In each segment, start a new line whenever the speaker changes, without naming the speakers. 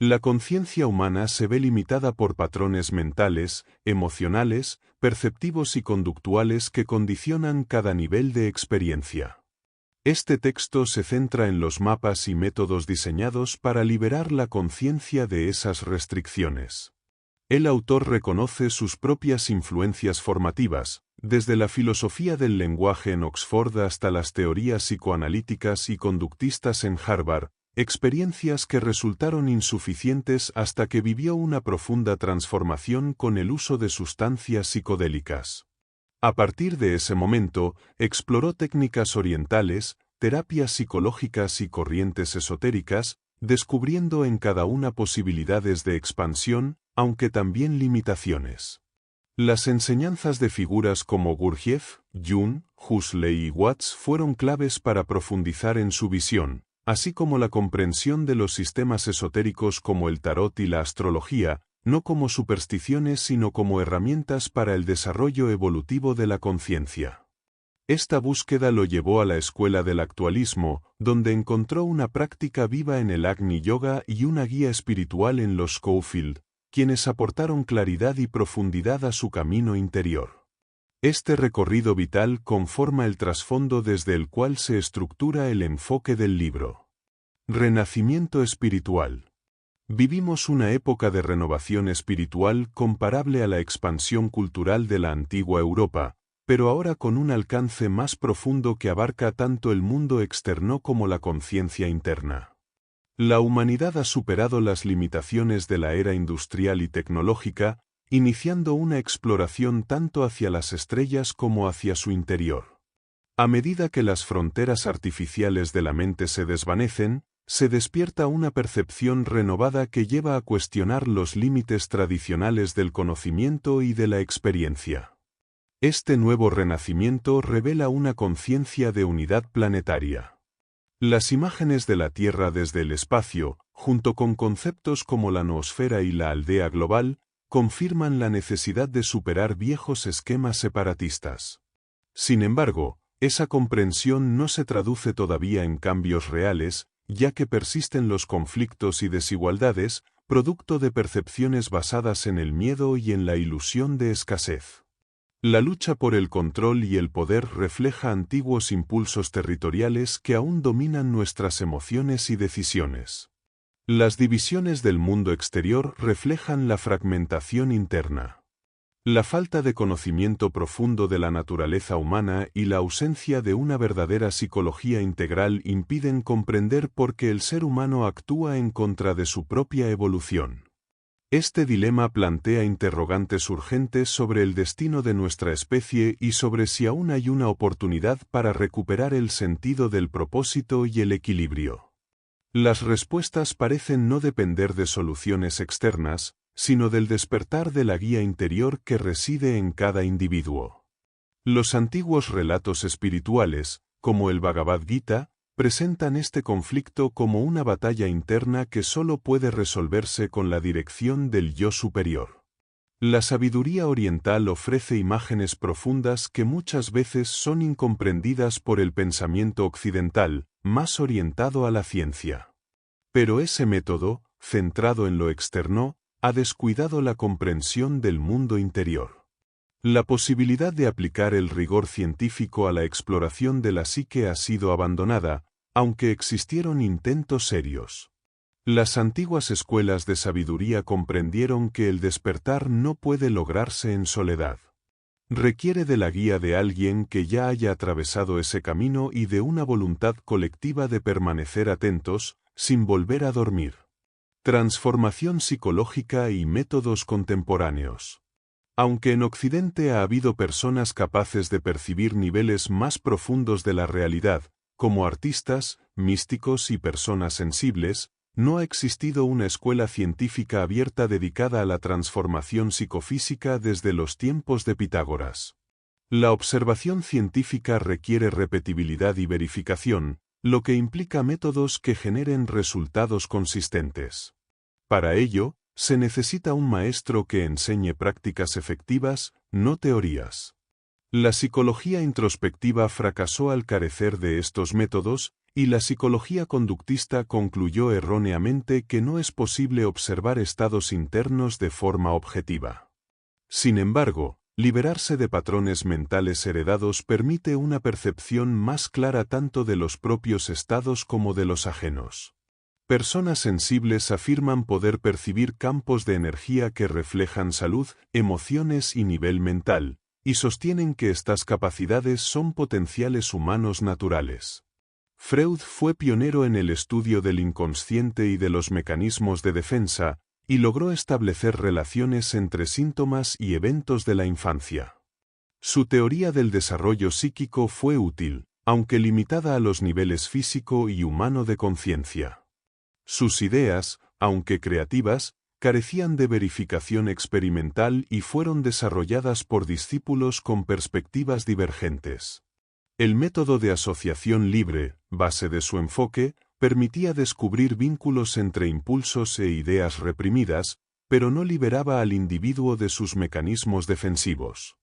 La conciencia humana se ve limitada por patrones mentales, emocionales, perceptivos y conductuales que condicionan cada nivel de experiencia. Este texto se centra en los mapas y métodos diseñados para liberar la conciencia de esas restricciones. El autor reconoce sus propias influencias formativas, desde la filosofía del lenguaje en Oxford hasta las teorías psicoanalíticas y conductistas en Harvard, experiencias que resultaron insuficientes hasta que vivió una profunda transformación con el uso de sustancias psicodélicas. A partir de ese momento, exploró técnicas orientales, terapias psicológicas y corrientes esotéricas, descubriendo en cada una posibilidades de expansión, aunque también limitaciones. Las enseñanzas de figuras como Gurdjieff, Jung, Huxley y Watts fueron claves para profundizar en su visión, así como la comprensión de los sistemas esotéricos como el tarot y la astrología, no como supersticiones sino como herramientas para el desarrollo evolutivo de la conciencia. Esta búsqueda lo llevó a la escuela del actualismo, donde encontró una práctica viva en el Agni Yoga y una guía espiritual en los Schofield, quienes aportaron claridad y profundidad a su camino interior. Este recorrido vital conforma el trasfondo desde el cual se estructura el enfoque del libro. Renacimiento espiritual. Vivimos una época de renovación espiritual comparable a la expansión cultural de la antigua Europa, pero ahora con un alcance más profundo que abarca tanto el mundo externo como la conciencia interna. La humanidad ha superado las limitaciones de la era industrial y tecnológica, iniciando una exploración tanto hacia las estrellas como hacia su interior. A medida que las fronteras artificiales de la mente se desvanecen, se despierta una percepción renovada que lleva a cuestionar los límites tradicionales del conocimiento y de la experiencia. Este nuevo renacimiento revela una conciencia de unidad planetaria. Las imágenes de la Tierra desde el espacio, junto con conceptos como la noosfera y la aldea global, confirman la necesidad de superar viejos esquemas separatistas. Sin embargo, esa comprensión no se traduce todavía en cambios reales, ya que persisten los conflictos y desigualdades, producto de percepciones basadas en el miedo y en la ilusión de escasez. La lucha por el control y el poder refleja antiguos impulsos territoriales que aún dominan nuestras emociones y decisiones. Las divisiones del mundo exterior reflejan la fragmentación interna. La falta de conocimiento profundo de la naturaleza humana y la ausencia de una verdadera psicología integral impiden comprender por qué el ser humano actúa en contra de su propia evolución. Este dilema plantea interrogantes urgentes sobre el destino de nuestra especie y sobre si aún hay una oportunidad para recuperar el sentido del propósito y el equilibrio. Las respuestas parecen no depender de soluciones externas, sino del despertar de la guía interior que reside en cada individuo. Los antiguos relatos espirituales, como el Bhagavad Gita, presentan este conflicto como una batalla interna que solo puede resolverse con la dirección del yo superior. La sabiduría oriental ofrece imágenes profundas que muchas veces son incomprendidas por el pensamiento occidental, más orientado a la ciencia. Pero ese método, centrado en lo externo, ha descuidado la comprensión del mundo interior. La posibilidad de aplicar el rigor científico a la exploración de la psique ha sido abandonada, aunque existieron intentos serios. Las antiguas escuelas de sabiduría comprendieron que el despertar no puede lograrse en soledad. Requiere de la guía de alguien que ya haya atravesado ese camino y de una voluntad colectiva de permanecer atentos, sin volver a dormir. Transformación psicológica y métodos contemporáneos. Aunque en Occidente ha habido personas capaces de percibir niveles más profundos de la realidad, como artistas, místicos y personas sensibles, no ha existido una escuela científica abierta dedicada a la transformación psicofísica desde los tiempos de Pitágoras. La observación científica requiere repetibilidad y verificación, lo que implica métodos que generen resultados consistentes. Para ello, se necesita un maestro que enseñe prácticas efectivas, no teorías. La psicología introspectiva fracasó al carecer de estos métodos, y la psicología conductista concluyó erróneamente que no es posible observar estados internos de forma objetiva. Sin embargo, liberarse de patrones mentales heredados permite una percepción más clara tanto de los propios estados como de los ajenos. Personas sensibles afirman poder percibir campos de energía que reflejan salud, emociones y nivel mental, y sostienen que estas capacidades son potenciales humanos naturales. Freud fue pionero en el estudio del inconsciente y de los mecanismos de defensa, y logró establecer relaciones entre síntomas y eventos de la infancia. Su teoría del desarrollo psíquico fue útil, aunque limitada a los niveles físico y humano de conciencia. Sus ideas, aunque creativas, carecían de verificación experimental y fueron desarrolladas por discípulos con perspectivas divergentes. El método de asociación libre, base de su enfoque, permitía descubrir vínculos entre impulsos e ideas reprimidas, pero no liberaba al individuo de sus mecanismos defensivos.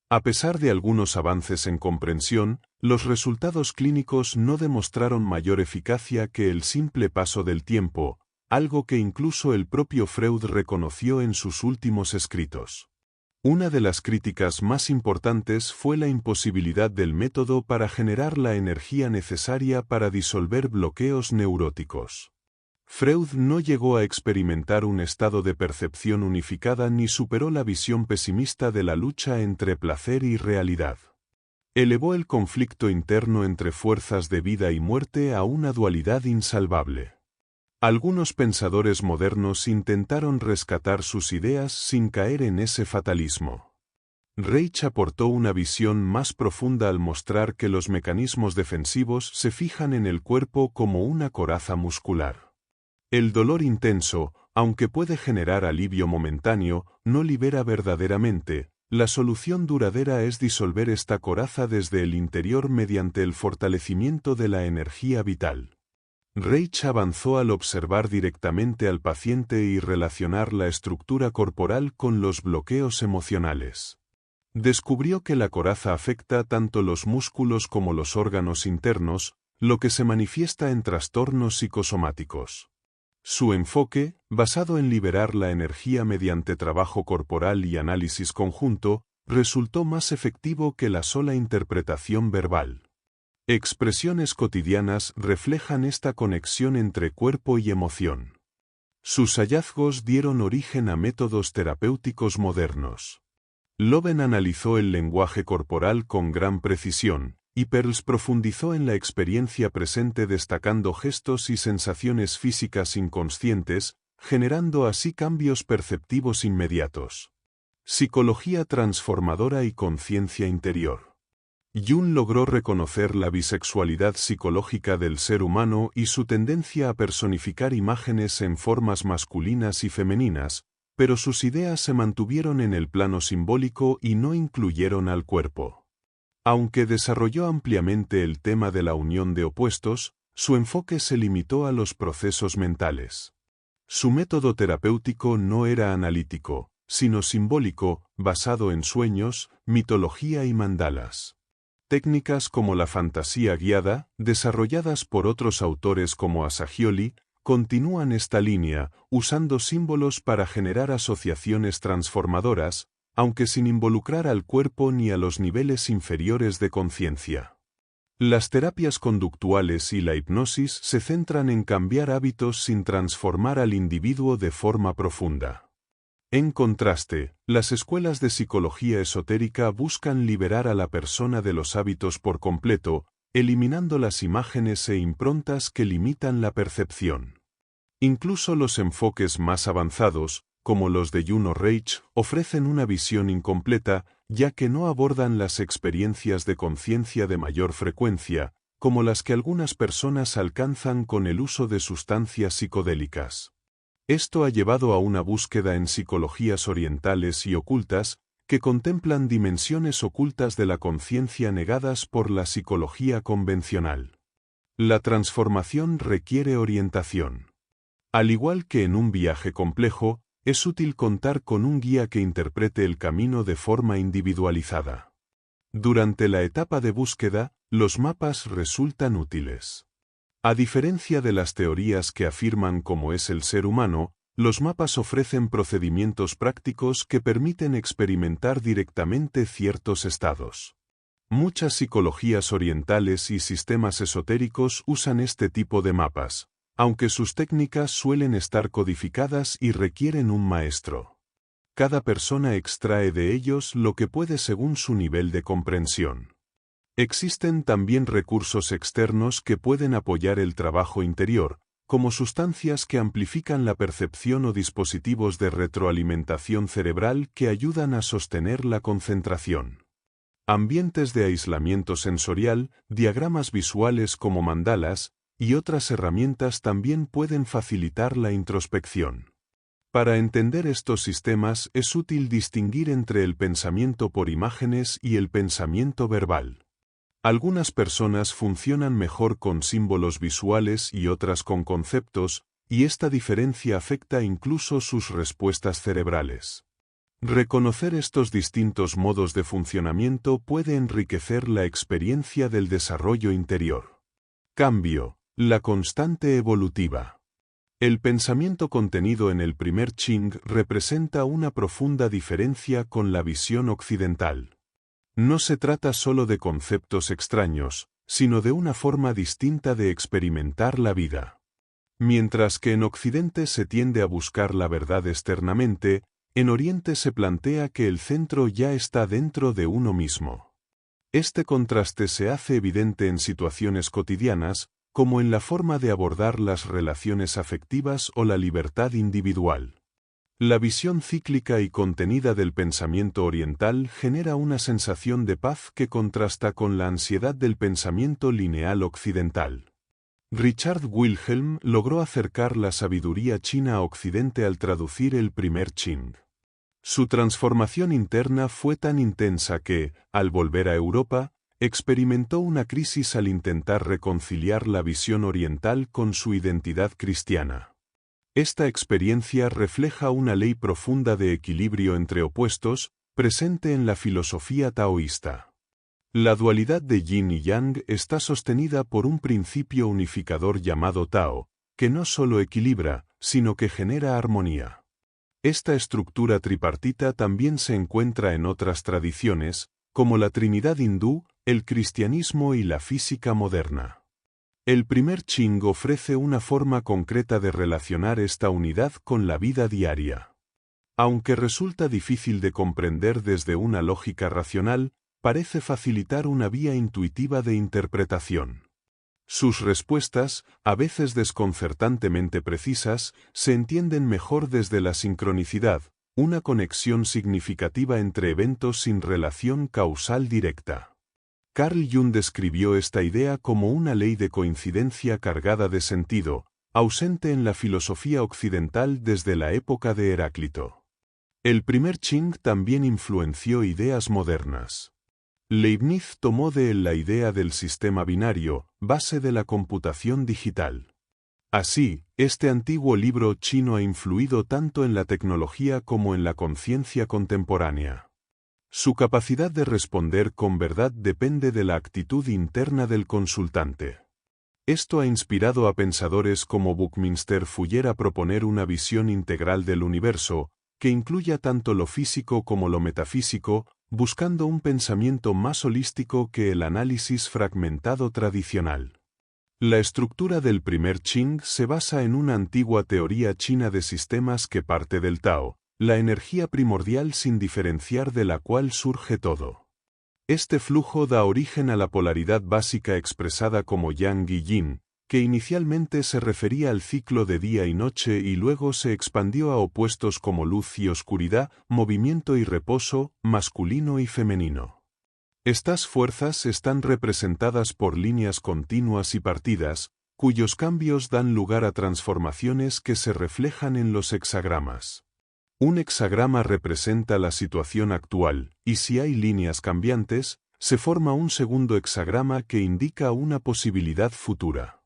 A pesar de algunos avances en comprensión, los resultados clínicos no demostraron mayor eficacia que el simple paso del tiempo, algo que incluso el propio Freud reconoció en sus últimos escritos. Una de las críticas más importantes fue la imposibilidad del método para generar la energía necesaria para disolver bloqueos neuróticos. Freud no llegó a experimentar un estado de percepción unificada ni superó la visión pesimista de la lucha entre placer y realidad. Elevó el conflicto interno entre fuerzas de vida y muerte a una dualidad insalvable. Algunos pensadores modernos intentaron rescatar sus ideas sin caer en ese fatalismo. Reich aportó una visión más profunda al mostrar que los mecanismos defensivos se fijan en el cuerpo como una coraza muscular. El dolor intenso, aunque puede generar alivio momentáneo, no libera verdaderamente. La solución duradera es disolver esta coraza desde el interior mediante el fortalecimiento de la energía vital. Reich avanzó al observar directamente al paciente y relacionar la estructura corporal con los bloqueos emocionales. Descubrió que la coraza afecta tanto los músculos como los órganos internos, lo que se manifiesta en trastornos psicosomáticos. Su enfoque, basado en liberar la energía mediante trabajo corporal y análisis conjunto, resultó más efectivo que la sola interpretación verbal. Expresiones cotidianas reflejan esta conexión entre cuerpo y emoción. Sus hallazgos dieron origen a métodos terapéuticos modernos. Loven analizó el lenguaje corporal con gran precisión, y Perls profundizó en la experiencia presente destacando gestos y sensaciones físicas inconscientes, generando así cambios perceptivos inmediatos. Psicología transformadora y conciencia interior. Jung logró reconocer la bisexualidad psicológica del ser humano y su tendencia a personificar imágenes en formas masculinas y femeninas, pero sus ideas se mantuvieron en el plano simbólico y no incluyeron al cuerpo. Aunque desarrolló ampliamente el tema de la unión de opuestos, su enfoque se limitó a los procesos mentales. Su método terapéutico no era analítico, sino simbólico, basado en sueños, mitología y mandalas. Técnicas como la fantasía guiada, desarrolladas por otros autores como Assagioli, continúan esta línea, usando símbolos para generar asociaciones transformadoras, aunque sin involucrar al cuerpo ni a los niveles inferiores de conciencia. Las terapias conductuales y la hipnosis se centran en cambiar hábitos sin transformar al individuo de forma profunda. En contraste, las escuelas de psicología esotérica buscan liberar a la persona de los hábitos por completo, eliminando las imágenes e improntas que limitan la percepción. Incluso los enfoques más avanzados, como los de Jung o Reich, ofrecen una visión incompleta, ya que no abordan las experiencias de conciencia de mayor frecuencia, como las que algunas personas alcanzan con el uso de sustancias psicodélicas. Esto ha llevado a una búsqueda en psicologías orientales y ocultas, que contemplan dimensiones ocultas de la conciencia negadas por la psicología convencional. La transformación requiere orientación. Al igual que en un viaje complejo, es útil contar con un guía que interprete el camino de forma individualizada. Durante la etapa de búsqueda, los mapas resultan útiles. A diferencia de las teorías que afirman cómo es el ser humano, los mapas ofrecen procedimientos prácticos que permiten experimentar directamente ciertos estados. Muchas psicologías orientales y sistemas esotéricos usan este tipo de mapas, aunque sus técnicas suelen estar codificadas y requieren un maestro. Cada persona extrae de ellos lo que puede según su nivel de comprensión. Existen también recursos externos que pueden apoyar el trabajo interior, como sustancias que amplifican la percepción o dispositivos de retroalimentación cerebral que ayudan a sostener la concentración. Ambientes de aislamiento sensorial, diagramas visuales como mandalas, y otras herramientas también pueden facilitar la introspección. Para entender estos sistemas es útil distinguir entre el pensamiento por imágenes y el pensamiento verbal. Algunas personas funcionan mejor con símbolos visuales y otras con conceptos, y esta diferencia afecta incluso sus respuestas cerebrales. Reconocer estos distintos modos de funcionamiento puede enriquecer la experiencia del desarrollo interior. Cambio, la constante evolutiva. El pensamiento contenido en el primer Ching representa una profunda diferencia con la visión occidental. No se trata solo de conceptos extraños, sino de una forma distinta de experimentar la vida. Mientras que en Occidente se tiende a buscar la verdad externamente, en Oriente se plantea que el centro ya está dentro de uno mismo. Este contraste se hace evidente en situaciones cotidianas, como en la forma de abordar las relaciones afectivas o la libertad individual. La visión cíclica y contenida del pensamiento oriental genera una sensación de paz que contrasta con la ansiedad del pensamiento lineal occidental. Richard Wilhelm logró acercar la sabiduría china a Occidente al traducir el primer Ching. Su transformación interna fue tan intensa que, al volver a Europa, experimentó una crisis al intentar reconciliar la visión oriental con su identidad cristiana. Esta experiencia refleja una ley profunda de equilibrio entre opuestos, presente en la filosofía taoísta. La dualidad de yin y yang está sostenida por un principio unificador llamado Tao, que no solo equilibra, sino que genera armonía. Esta estructura tripartita también se encuentra en otras tradiciones, como la Trinidad hindú, el cristianismo y la física moderna. El primer Ching ofrece una forma concreta de relacionar esta unidad con la vida diaria. Aunque resulta difícil de comprender desde una lógica racional, parece facilitar una vía intuitiva de interpretación. Sus respuestas, a veces desconcertantemente precisas, se entienden mejor desde la sincronicidad, una conexión significativa entre eventos sin relación causal directa. Carl Jung describió esta idea como una ley de coincidencia cargada de sentido, ausente en la filosofía occidental desde la época de Heráclito. El primer Ching también influenció ideas modernas. Leibniz tomó de él la idea del sistema binario, base de la computación digital. Así, este antiguo libro chino ha influido tanto en la tecnología como en la conciencia contemporánea. Su capacidad de responder con verdad depende de la actitud interna del consultante. Esto ha inspirado a pensadores como Buckminster Fuller a proponer una visión integral del universo, que incluya tanto lo físico como lo metafísico, buscando un pensamiento más holístico que el análisis fragmentado tradicional. La estructura del primer Ching se basa en una antigua teoría china de sistemas que parte del Tao, la energía primordial sin diferenciar de la cual surge todo. Este flujo da origen a la polaridad básica expresada como Yang y Yin, que inicialmente se refería al ciclo de día y noche y luego se expandió a opuestos como luz y oscuridad, movimiento y reposo, masculino y femenino. Estas fuerzas están representadas por líneas continuas y partidas, cuyos cambios dan lugar a transformaciones que se reflejan en los hexagramas. Un hexagrama representa la situación actual, y si hay líneas cambiantes, se forma un segundo hexagrama que indica una posibilidad futura.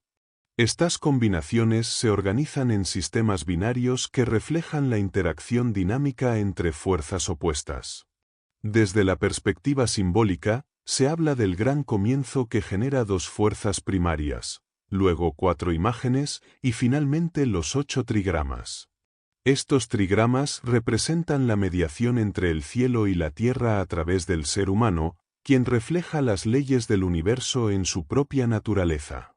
Estas combinaciones se organizan en sistemas binarios que reflejan la interacción dinámica entre fuerzas opuestas. Desde la perspectiva simbólica, se habla del gran comienzo que genera dos fuerzas primarias, luego 4 imágenes y finalmente los 8 trigramas. Estos trigramas representan la mediación entre el cielo y la tierra a través del ser humano, quien refleja las leyes del universo en su propia naturaleza.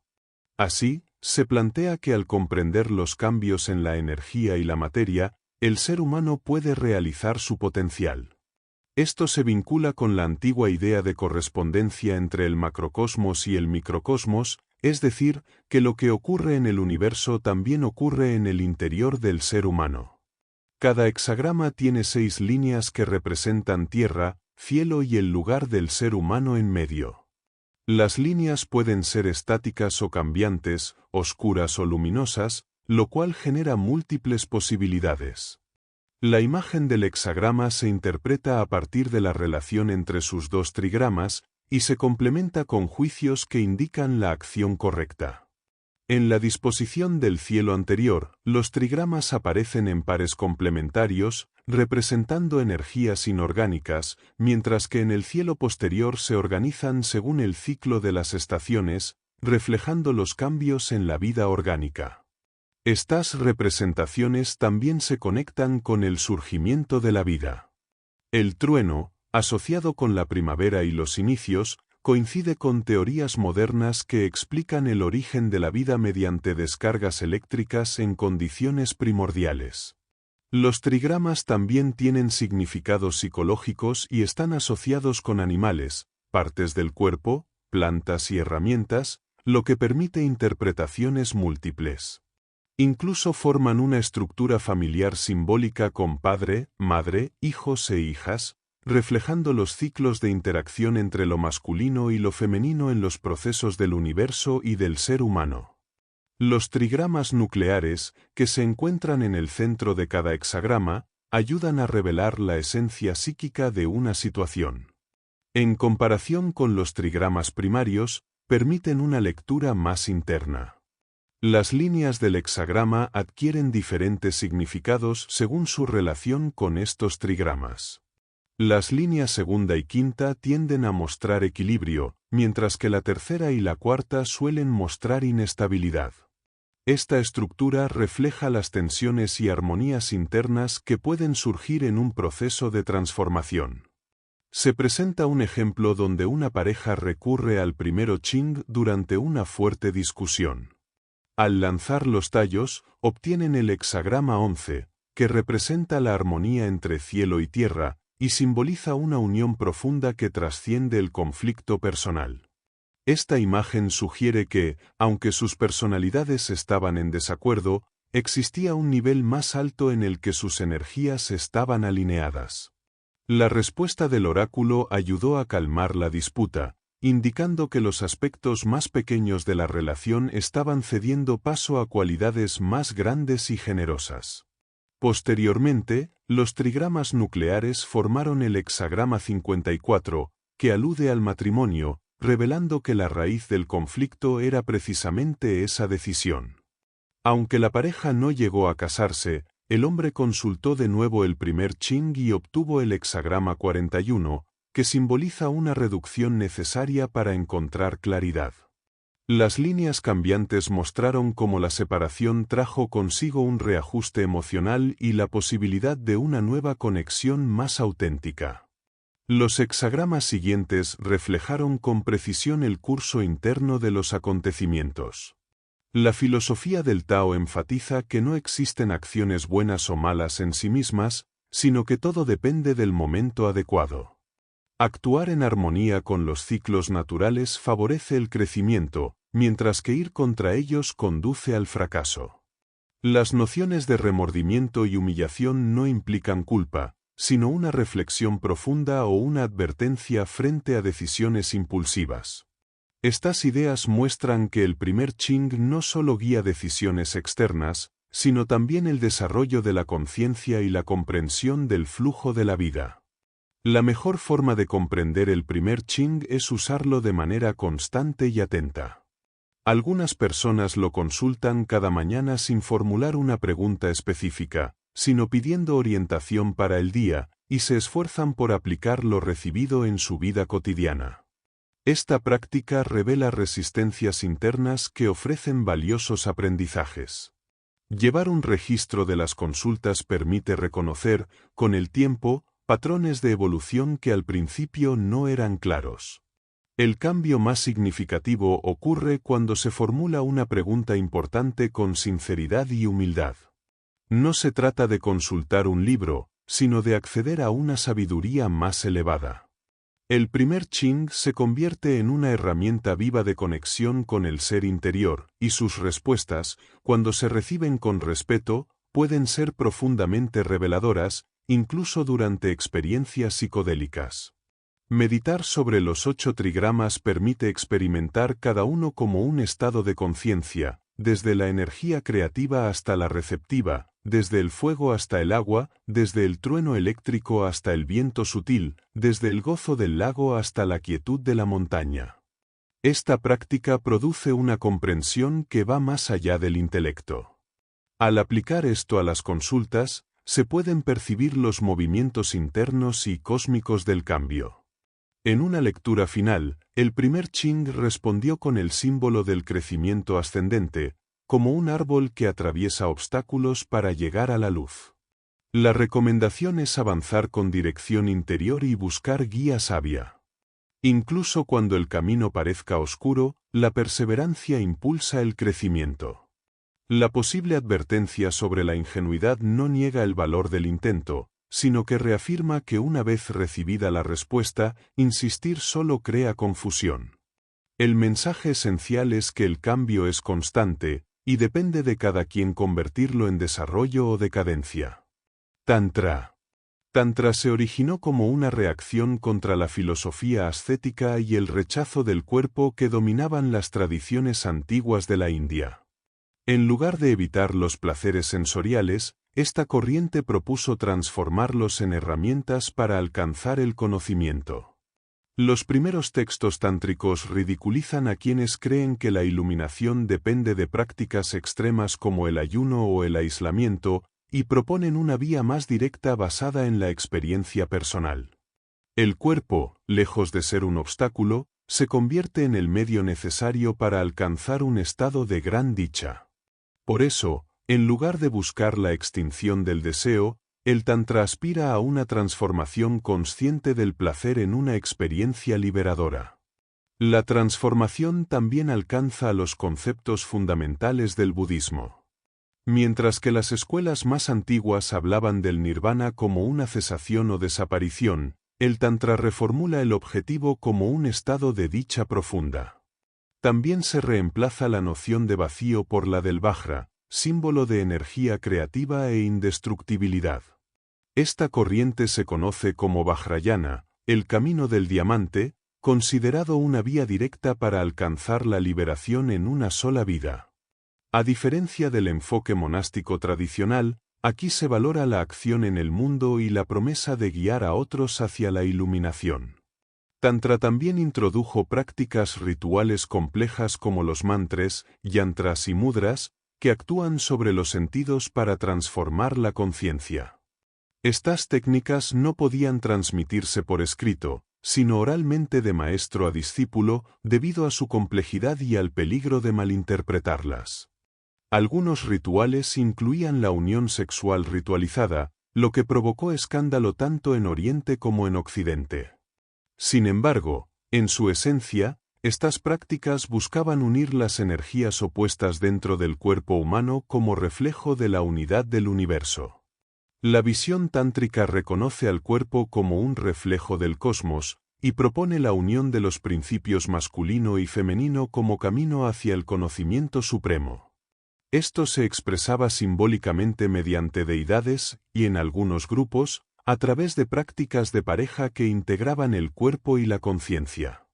Así, se plantea que al comprender los cambios en la energía y la materia, el ser humano puede realizar su potencial. Esto se vincula con la antigua idea de correspondencia entre el macrocosmos y el microcosmos, es decir, que lo que ocurre en el universo también ocurre en el interior del ser humano. Cada hexagrama tiene 6 líneas que representan tierra, cielo y el lugar del ser humano en medio. Las líneas pueden ser estáticas o cambiantes, oscuras o luminosas, lo cual genera múltiples posibilidades. La imagen del hexagrama se interpreta a partir de la relación entre sus 2 trigramas y se complementa con juicios que indican la acción correcta. En la disposición del cielo anterior, los trigramas aparecen en pares complementarios, representando energías inorgánicas, mientras que en el cielo posterior se organizan según el ciclo de las estaciones, reflejando los cambios en la vida orgánica. Estas representaciones también se conectan con el surgimiento de la vida. El trueno, asociado con la primavera y los inicios, coincide con teorías modernas que explican el origen de la vida mediante descargas eléctricas en condiciones primordiales. Los trigramas también tienen significados psicológicos y están asociados con animales, partes del cuerpo, plantas y herramientas, lo que permite interpretaciones múltiples. Incluso forman una estructura familiar simbólica con padre, madre, hijos e hijas, reflejando los ciclos de interacción entre lo masculino y lo femenino en los procesos del universo y del ser humano. Los trigramas nucleares, que se encuentran en el centro de cada hexagrama, ayudan a revelar la esencia psíquica de una situación. En comparación con los trigramas primarios, permiten una lectura más interna. Las líneas del hexagrama adquieren diferentes significados según su relación con estos trigramas. Las líneas segunda y quinta tienden a mostrar equilibrio, mientras que la tercera y la cuarta suelen mostrar inestabilidad. Esta estructura refleja las tensiones y armonías internas que pueden surgir en un proceso de transformación. Se presenta un ejemplo donde una pareja recurre al primero Ching durante una fuerte discusión. Al lanzar los tallos, obtienen el hexagrama 11, que representa la armonía entre cielo y tierra, y simboliza una unión profunda que trasciende el conflicto personal. Esta imagen sugiere que, aunque sus personalidades estaban en desacuerdo, existía un nivel más alto en el que sus energías estaban alineadas. La respuesta del oráculo ayudó a calmar la disputa, indicando que los aspectos más pequeños de la relación estaban cediendo paso a cualidades más grandes y generosas. Posteriormente, los trigramas nucleares formaron el hexagrama 54, que alude al matrimonio, revelando que la raíz del conflicto era precisamente esa decisión. Aunque la pareja no llegó a casarse, el hombre consultó de nuevo el primer Ching y obtuvo el hexagrama 41, que simboliza una reducción necesaria para encontrar claridad. Las líneas cambiantes mostraron cómo la separación trajo consigo un reajuste emocional y la posibilidad de una nueva conexión más auténtica. Los hexagramas siguientes reflejaron con precisión el curso interno de los acontecimientos. La filosofía del Tao enfatiza que no existen acciones buenas o malas en sí mismas, sino que todo depende del momento adecuado. Actuar en armonía con los ciclos naturales favorece el crecimiento, mientras que ir contra ellos conduce al fracaso. Las nociones de remordimiento y humillación no implican culpa, sino una reflexión profunda o una advertencia frente a decisiones impulsivas. Estas ideas muestran que el primer Ching no solo guía decisiones externas, sino también el desarrollo de la conciencia y la comprensión del flujo de la vida. La mejor forma de comprender el primer Ching es usarlo de manera constante y atenta. Algunas personas lo consultan cada mañana sin formular una pregunta específica, sino pidiendo orientación para el día, y se esfuerzan por aplicar lo recibido en su vida cotidiana. Esta práctica revela resistencias internas que ofrecen valiosos aprendizajes. Llevar un registro de las consultas permite reconocer, con el tiempo, patrones de evolución que al principio no eran claros. El cambio más significativo ocurre cuando se formula una pregunta importante con sinceridad y humildad. No se trata de consultar un libro, sino de acceder a una sabiduría más elevada. El primer Ching se convierte en una herramienta viva de conexión con el ser interior, y sus respuestas, cuando se reciben con respeto, pueden ser profundamente reveladoras, incluso durante experiencias psicodélicas. Meditar sobre los 8 trigramas permite experimentar cada uno como un estado de conciencia, desde la energía creativa hasta la receptiva, desde el fuego hasta el agua, desde el trueno eléctrico hasta el viento sutil, desde el gozo del lago hasta la quietud de la montaña. Esta práctica produce una comprensión que va más allá del intelecto. Al aplicar esto a las consultas, se pueden percibir los movimientos internos y cósmicos del cambio. En una lectura final, el primer Ching respondió con el símbolo del crecimiento ascendente, como un árbol que atraviesa obstáculos para llegar a la luz. La recomendación es avanzar con dirección interior y buscar guía sabia. Incluso cuando el camino parezca oscuro, la perseverancia impulsa el crecimiento. La posible advertencia sobre la ingenuidad no niega el valor del intento, sino que reafirma que una vez recibida la respuesta, insistir solo crea confusión. El mensaje esencial es que el cambio es constante, y depende de cada quien convertirlo en desarrollo o decadencia. Tantra. Tantra se originó como una reacción contra la filosofía ascética y el rechazo del cuerpo que dominaban las tradiciones antiguas de la India. En lugar de evitar los placeres sensoriales, esta corriente propuso transformarlos en herramientas para alcanzar el conocimiento. Los primeros textos tántricos ridiculizan a quienes creen que la iluminación depende de prácticas extremas como el ayuno o el aislamiento, y proponen una vía más directa basada en la experiencia personal. El cuerpo, lejos de ser un obstáculo, se convierte en el medio necesario para alcanzar un estado de gran dicha. Por eso, en lugar de buscar la extinción del deseo, el Tantra aspira a una transformación consciente del placer en una experiencia liberadora. La transformación también alcanza a los conceptos fundamentales del budismo. Mientras que las escuelas más antiguas hablaban del nirvana como una cesación o desaparición, el Tantra reformula el objetivo como un estado de dicha profunda. También se reemplaza la noción de vacío por la del Vajra, símbolo de energía creativa e indestructibilidad. Esta corriente se conoce como Vajrayana, el camino del diamante, considerado una vía directa para alcanzar la liberación en una sola vida. A diferencia del enfoque monástico tradicional, aquí se valora la acción en el mundo y la promesa de guiar a otros hacia la iluminación. Tantra también introdujo prácticas rituales complejas como los mantras, yantras y mudras, que actúan sobre los sentidos para transformar la conciencia. Estas técnicas no podían transmitirse por escrito, sino oralmente de maestro a discípulo, debido a su complejidad y al peligro de malinterpretarlas. Algunos rituales incluían la unión sexual ritualizada, lo que provocó escándalo tanto en Oriente como en Occidente. Sin embargo, en su esencia, estas prácticas buscaban unir las energías opuestas dentro del cuerpo humano como reflejo de la unidad del universo. La visión tántrica reconoce al cuerpo como un reflejo del cosmos, y propone la unión de los principios masculino y femenino como camino hacia el conocimiento supremo. Esto se expresaba simbólicamente mediante deidades, y en algunos grupos, a través de prácticas de pareja que integraban el cuerpo y la conciencia.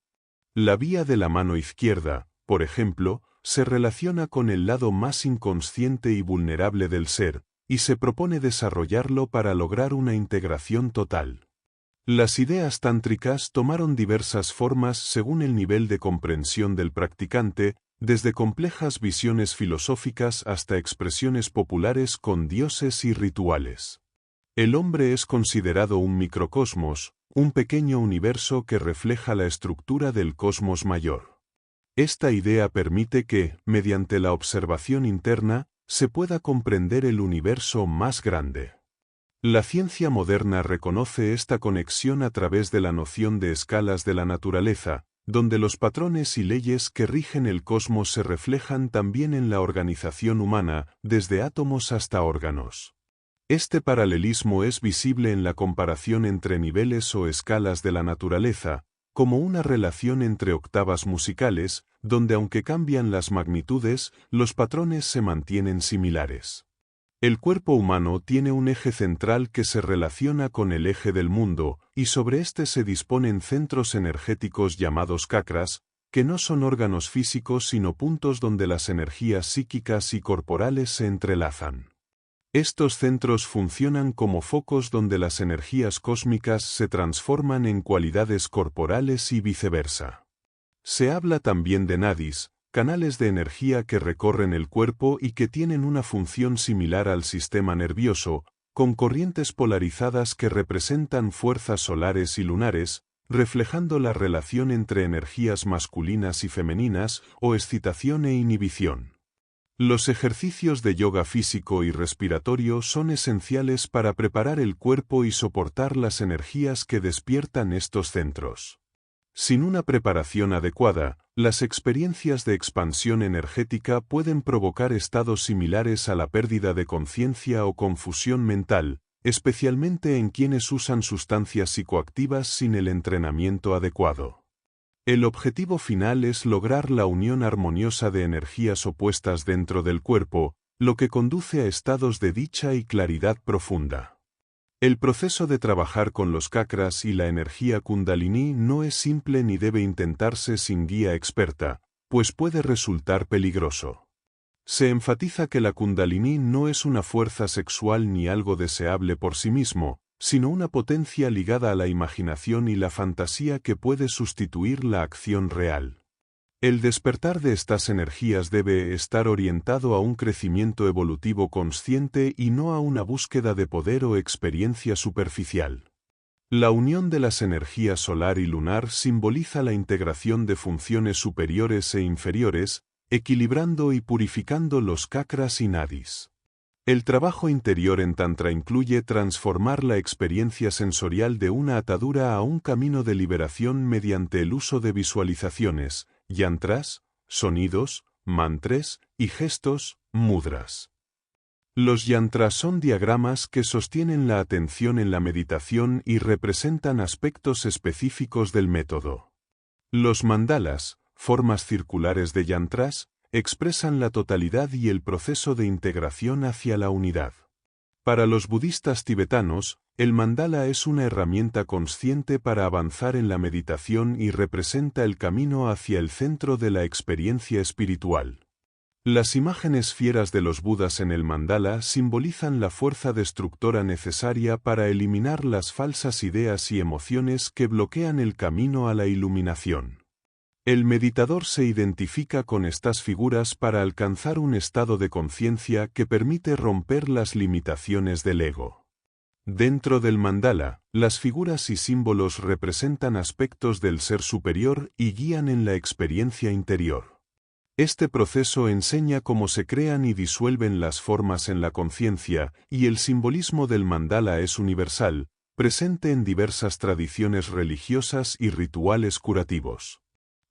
La vía de la mano izquierda, por ejemplo, se relaciona con el lado más inconsciente y vulnerable del ser, y se propone desarrollarlo para lograr una integración total. Las ideas tántricas tomaron diversas formas según el nivel de comprensión del practicante, desde complejas visiones filosóficas hasta expresiones populares con dioses y rituales. El hombre es considerado un microcosmos, un pequeño universo que refleja la estructura del cosmos mayor. Esta idea permite que, mediante la observación interna, se pueda comprender el universo más grande. La ciencia moderna reconoce esta conexión a través de la noción de escalas de la naturaleza, donde los patrones y leyes que rigen el cosmos se reflejan también en la organización humana, desde átomos hasta órganos. Este paralelismo es visible en la comparación entre niveles o escalas de la naturaleza, como una relación entre octavas musicales, donde aunque cambian las magnitudes, los patrones se mantienen similares. El cuerpo humano tiene un eje central que se relaciona con el eje del mundo, y sobre este se disponen centros energéticos llamados chakras, que no son órganos físicos sino puntos donde las energías psíquicas y corporales se entrelazan. Estos centros funcionan como focos donde las energías cósmicas se transforman en cualidades corporales y viceversa. Se habla también de nadis, canales de energía que recorren el cuerpo y que tienen una función similar al sistema nervioso, con corrientes polarizadas que representan fuerzas solares y lunares, reflejando la relación entre energías masculinas y femeninas o excitación e inhibición. Los ejercicios de yoga físico y respiratorio son esenciales para preparar el cuerpo y soportar las energías que despiertan estos centros. Sin una preparación adecuada, las experiencias de expansión energética pueden provocar estados similares a la pérdida de conciencia o confusión mental, especialmente en quienes usan sustancias psicoactivas sin el entrenamiento adecuado. El objetivo final es lograr la unión armoniosa de energías opuestas dentro del cuerpo, lo que conduce a estados de dicha y claridad profunda. El proceso de trabajar con los chakras y la energía kundalini no es simple ni debe intentarse sin guía experta, pues puede resultar peligroso. Se enfatiza que la kundalini no es una fuerza sexual ni algo deseable por sí mismo, sino una potencia ligada a la imaginación y la fantasía que puede sustituir la acción real. El despertar de estas energías debe estar orientado a un crecimiento evolutivo consciente y no a una búsqueda de poder o experiencia superficial. La unión de las energías solar y lunar simboliza la integración de funciones superiores e inferiores, equilibrando y purificando los chakras y nadis. El trabajo interior en Tantra incluye transformar la experiencia sensorial de una atadura a un camino de liberación mediante el uso de visualizaciones, yantras, sonidos, mantras y gestos, mudras. Los yantras son diagramas que sostienen la atención en la meditación y representan aspectos específicos del método. Los mandalas, formas circulares de yantras, expresan la totalidad y el proceso de integración hacia la unidad. Para los budistas tibetanos, el mandala es una herramienta consciente para avanzar en la meditación y representa el camino hacia el centro de la experiencia espiritual. Las imágenes fieras de los Budas en el mandala simbolizan la fuerza destructora necesaria para eliminar las falsas ideas y emociones que bloquean el camino a la iluminación. El meditador se identifica con estas figuras para alcanzar un estado de conciencia que permite romper las limitaciones del ego. Dentro del mandala, las figuras y símbolos representan aspectos del ser superior y guían en la experiencia interior. Este proceso enseña cómo se crean y disuelven las formas en la conciencia, y el simbolismo del mandala es universal, presente en diversas tradiciones religiosas y rituales curativos.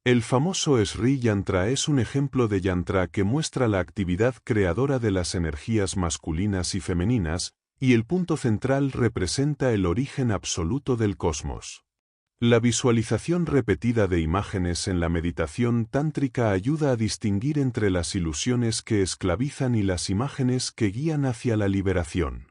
El famoso Sri Yantra es un ejemplo de yantra que muestra la actividad creadora de las energías masculinas y femeninas, y el punto central representa el origen absoluto del cosmos. La visualización repetida de imágenes en la meditación tántrica ayuda a distinguir entre las ilusiones que esclavizan y las imágenes que guían hacia la liberación.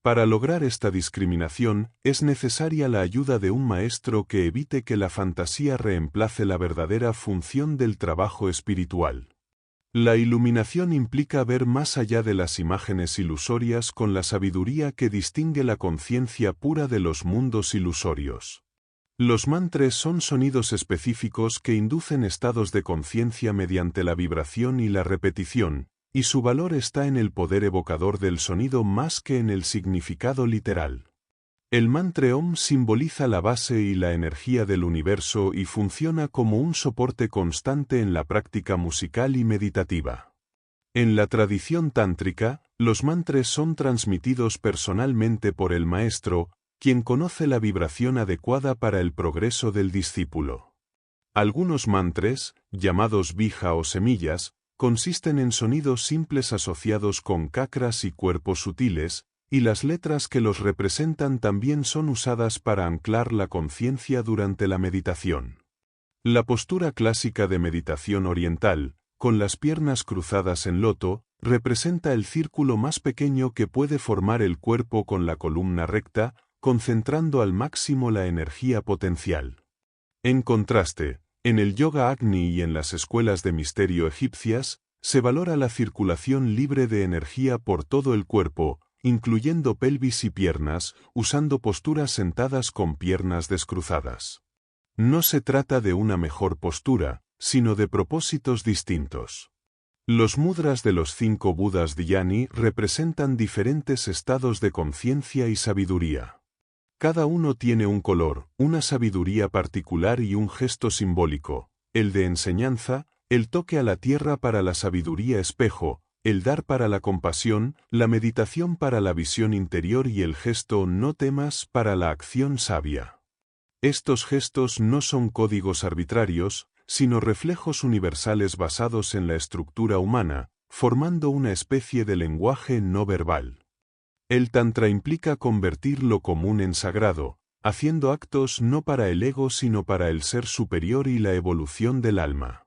Para lograr esta discriminación, es necesaria la ayuda de un maestro que evite que la fantasía reemplace la verdadera función del trabajo espiritual. La iluminación implica ver más allá de las imágenes ilusorias con la sabiduría que distingue la conciencia pura de los mundos ilusorios. Los mantras son sonidos específicos que inducen estados de conciencia mediante la vibración y la repetición, y su valor está en el poder evocador del sonido más que en el significado literal. El mantra Om simboliza la base y la energía del universo y funciona como un soporte constante en la práctica musical y meditativa. En la tradición tántrica, los mantras son transmitidos personalmente por el maestro, quien conoce la vibración adecuada para el progreso del discípulo. Algunos mantras, llamados bija o semillas, consisten en sonidos simples asociados con chakras y cuerpos sutiles, y las letras que los representan también son usadas para anclar la conciencia durante la meditación. La postura clásica de meditación oriental, con las piernas cruzadas en loto, representa el círculo más pequeño que puede formar el cuerpo con la columna recta, concentrando al máximo la energía potencial. En contraste, en el yoga Agni y en las escuelas de misterio egipcias, se valora la circulación libre de energía por todo el cuerpo, incluyendo pelvis y piernas, usando posturas sentadas con piernas descruzadas. No se trata de una mejor postura, sino de propósitos distintos. Los mudras de los 5 Budas Dhyani representan diferentes estados de conciencia y sabiduría. Cada uno tiene un color, una sabiduría particular y un gesto simbólico, el de enseñanza, el toque a la tierra para la sabiduría espejo, el dar para la compasión, la meditación para la visión interior y el gesto no temas para la acción sabia. Estos gestos no son códigos arbitrarios, sino reflejos universales basados en la estructura humana, formando una especie de lenguaje no verbal. El Tantra implica convertir lo común en sagrado, haciendo actos no para el ego sino para el ser superior y la evolución del alma.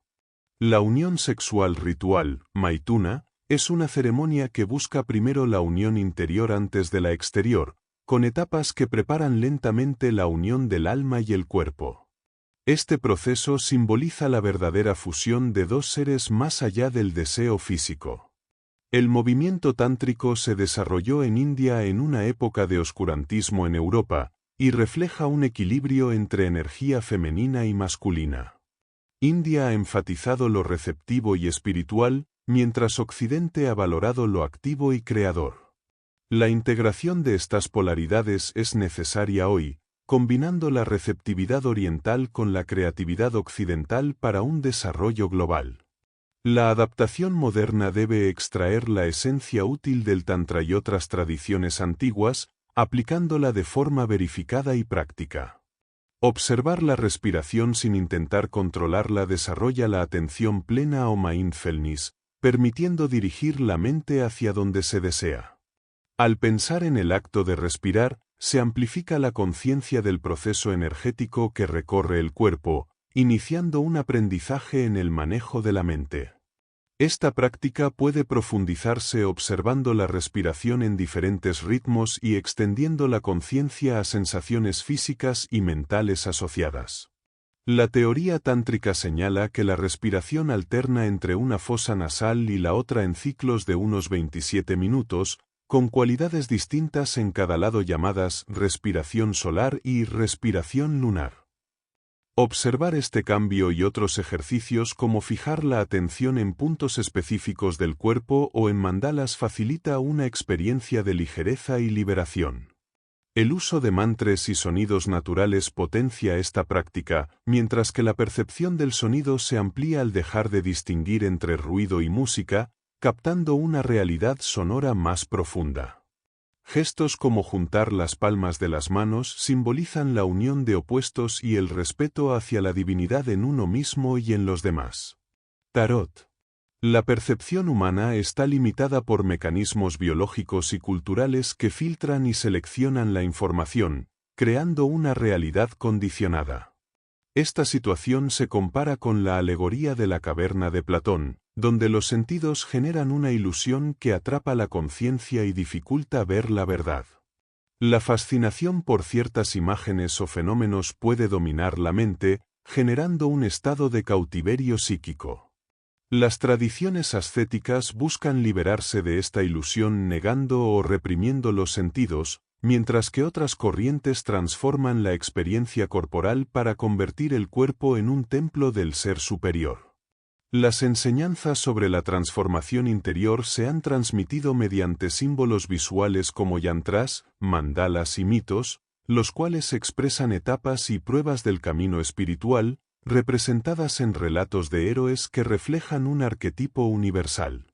La unión sexual ritual, Maituna, es una ceremonia que busca primero la unión interior antes de la exterior, con etapas que preparan lentamente la unión del alma y el cuerpo. Este proceso simboliza la verdadera fusión de dos seres más allá del deseo físico. El movimiento tántrico se desarrolló en India en una época de oscurantismo en Europa, y refleja un equilibrio entre energía femenina y masculina. India ha enfatizado lo receptivo y espiritual, mientras Occidente ha valorado lo activo y creador. La integración de estas polaridades es necesaria hoy, combinando la receptividad oriental con la creatividad occidental para un desarrollo global. La adaptación moderna debe extraer la esencia útil del Tantra y otras tradiciones antiguas, aplicándola de forma verificada y práctica. Observar la respiración sin intentar controlarla desarrolla la atención plena o mindfulness, permitiendo dirigir la mente hacia donde se desea. Al pensar en el acto de respirar, se amplifica la conciencia del proceso energético que recorre el cuerpo, iniciando un aprendizaje en el manejo de la mente. Esta práctica puede profundizarse observando la respiración en diferentes ritmos y extendiendo la conciencia a sensaciones físicas y mentales asociadas. La teoría tántrica señala que la respiración alterna entre una fosa nasal y la otra en ciclos de unos 27 minutos, con cualidades distintas en cada lado llamadas respiración solar y respiración lunar. Observar este cambio y otros ejercicios como fijar la atención en puntos específicos del cuerpo o en mandalas facilita una experiencia de ligereza y liberación. El uso de mantras y sonidos naturales potencia esta práctica, mientras que la percepción del sonido se amplía al dejar de distinguir entre ruido y música, captando una realidad sonora más profunda. Gestos como juntar las palmas de las manos simbolizan la unión de opuestos y el respeto hacia la divinidad en uno mismo y en los demás. Tarot. La percepción humana está limitada por mecanismos biológicos y culturales que filtran y seleccionan la información, creando una realidad condicionada. Esta situación se compara con la alegoría de la caverna de Platón, donde los sentidos generan una ilusión que atrapa la conciencia y dificulta ver la verdad. La fascinación por ciertas imágenes o fenómenos puede dominar la mente, generando un estado de cautiverio psíquico. Las tradiciones ascéticas buscan liberarse de esta ilusión negando o reprimiendo los sentidos, mientras que otras corrientes transforman la experiencia corporal para convertir el cuerpo en un templo del ser superior. Las enseñanzas sobre la transformación interior se han transmitido mediante símbolos visuales como yantras, mandalas y mitos, los cuales expresan etapas y pruebas del camino espiritual, representadas en relatos de héroes que reflejan un arquetipo universal.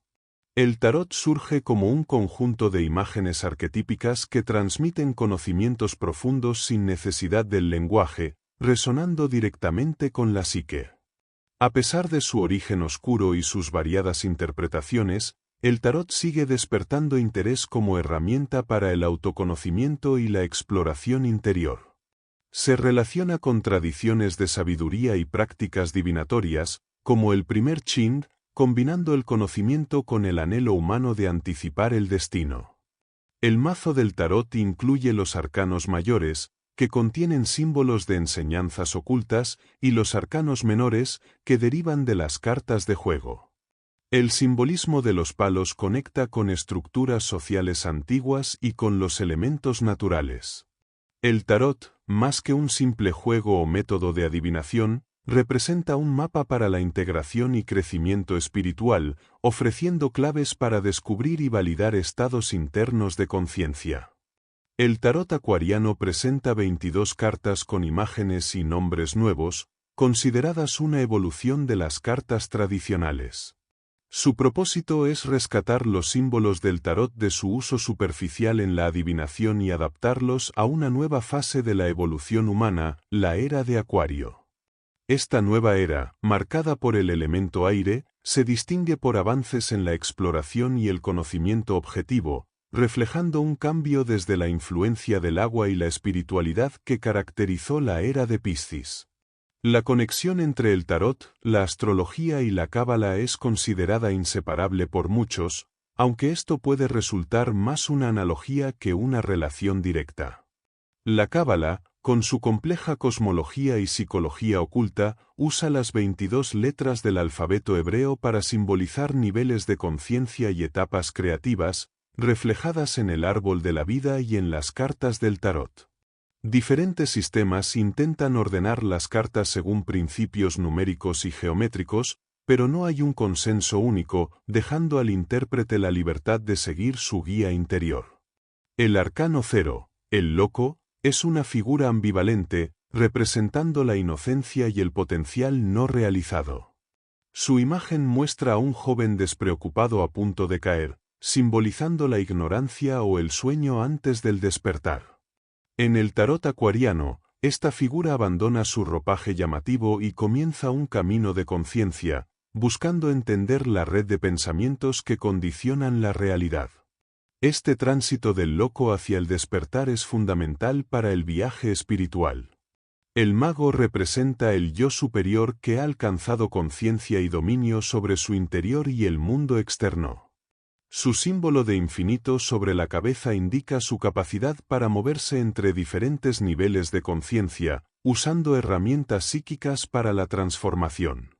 El tarot surge como un conjunto de imágenes arquetípicas que transmiten conocimientos profundos sin necesidad del lenguaje, resonando directamente con la psique. A pesar de su origen oscuro y sus variadas interpretaciones, el tarot sigue despertando interés como herramienta para el autoconocimiento y la exploración interior. Se relaciona con tradiciones de sabiduría y prácticas divinatorias, como el primer Chind, combinando el conocimiento con el anhelo humano de anticipar el destino. El mazo del tarot incluye los arcanos mayores, que contienen símbolos de enseñanzas ocultas, y los arcanos menores, que derivan de las cartas de juego. El simbolismo de los palos conecta con estructuras sociales antiguas y con los elementos naturales. El tarot, más que un simple juego o método de adivinación, representa un mapa para la integración y crecimiento espiritual, ofreciendo claves para descubrir y validar estados internos de conciencia. El tarot acuariano presenta 22 cartas con imágenes y nombres nuevos, consideradas una evolución de las cartas tradicionales. Su propósito es rescatar los símbolos del tarot de su uso superficial en la adivinación y adaptarlos a una nueva fase de la evolución humana, la era de Acuario. Esta nueva era, marcada por el elemento aire, se distingue por avances en la exploración y el conocimiento objetivo, reflejando un cambio desde la influencia del agua y la espiritualidad que caracterizó la era de Piscis. La conexión entre el tarot, la astrología y la cábala es considerada inseparable por muchos, aunque esto puede resultar más una analogía que una relación directa. La cábala, con su compleja cosmología y psicología oculta, usa las 22 letras del alfabeto hebreo para simbolizar niveles de conciencia y etapas creativas, reflejadas en el árbol de la vida y en las cartas del tarot. Diferentes sistemas intentan ordenar las cartas según principios numéricos y geométricos, pero no hay un consenso único, dejando al intérprete la libertad de seguir su guía interior. El arcano 0, el loco, es una figura ambivalente, representando la inocencia y el potencial no realizado. Su imagen muestra a un joven despreocupado a punto de caer, simbolizando la ignorancia o el sueño antes del despertar. En el tarot acuariano, esta figura abandona su ropaje llamativo y comienza un camino de conciencia, buscando entender la red de pensamientos que condicionan la realidad. Este tránsito del loco hacia el despertar es fundamental para el viaje espiritual. El mago representa el yo superior que ha alcanzado conciencia y dominio sobre su interior y el mundo externo. Su símbolo de infinito sobre la cabeza indica su capacidad para moverse entre diferentes niveles de conciencia, usando herramientas psíquicas para la transformación.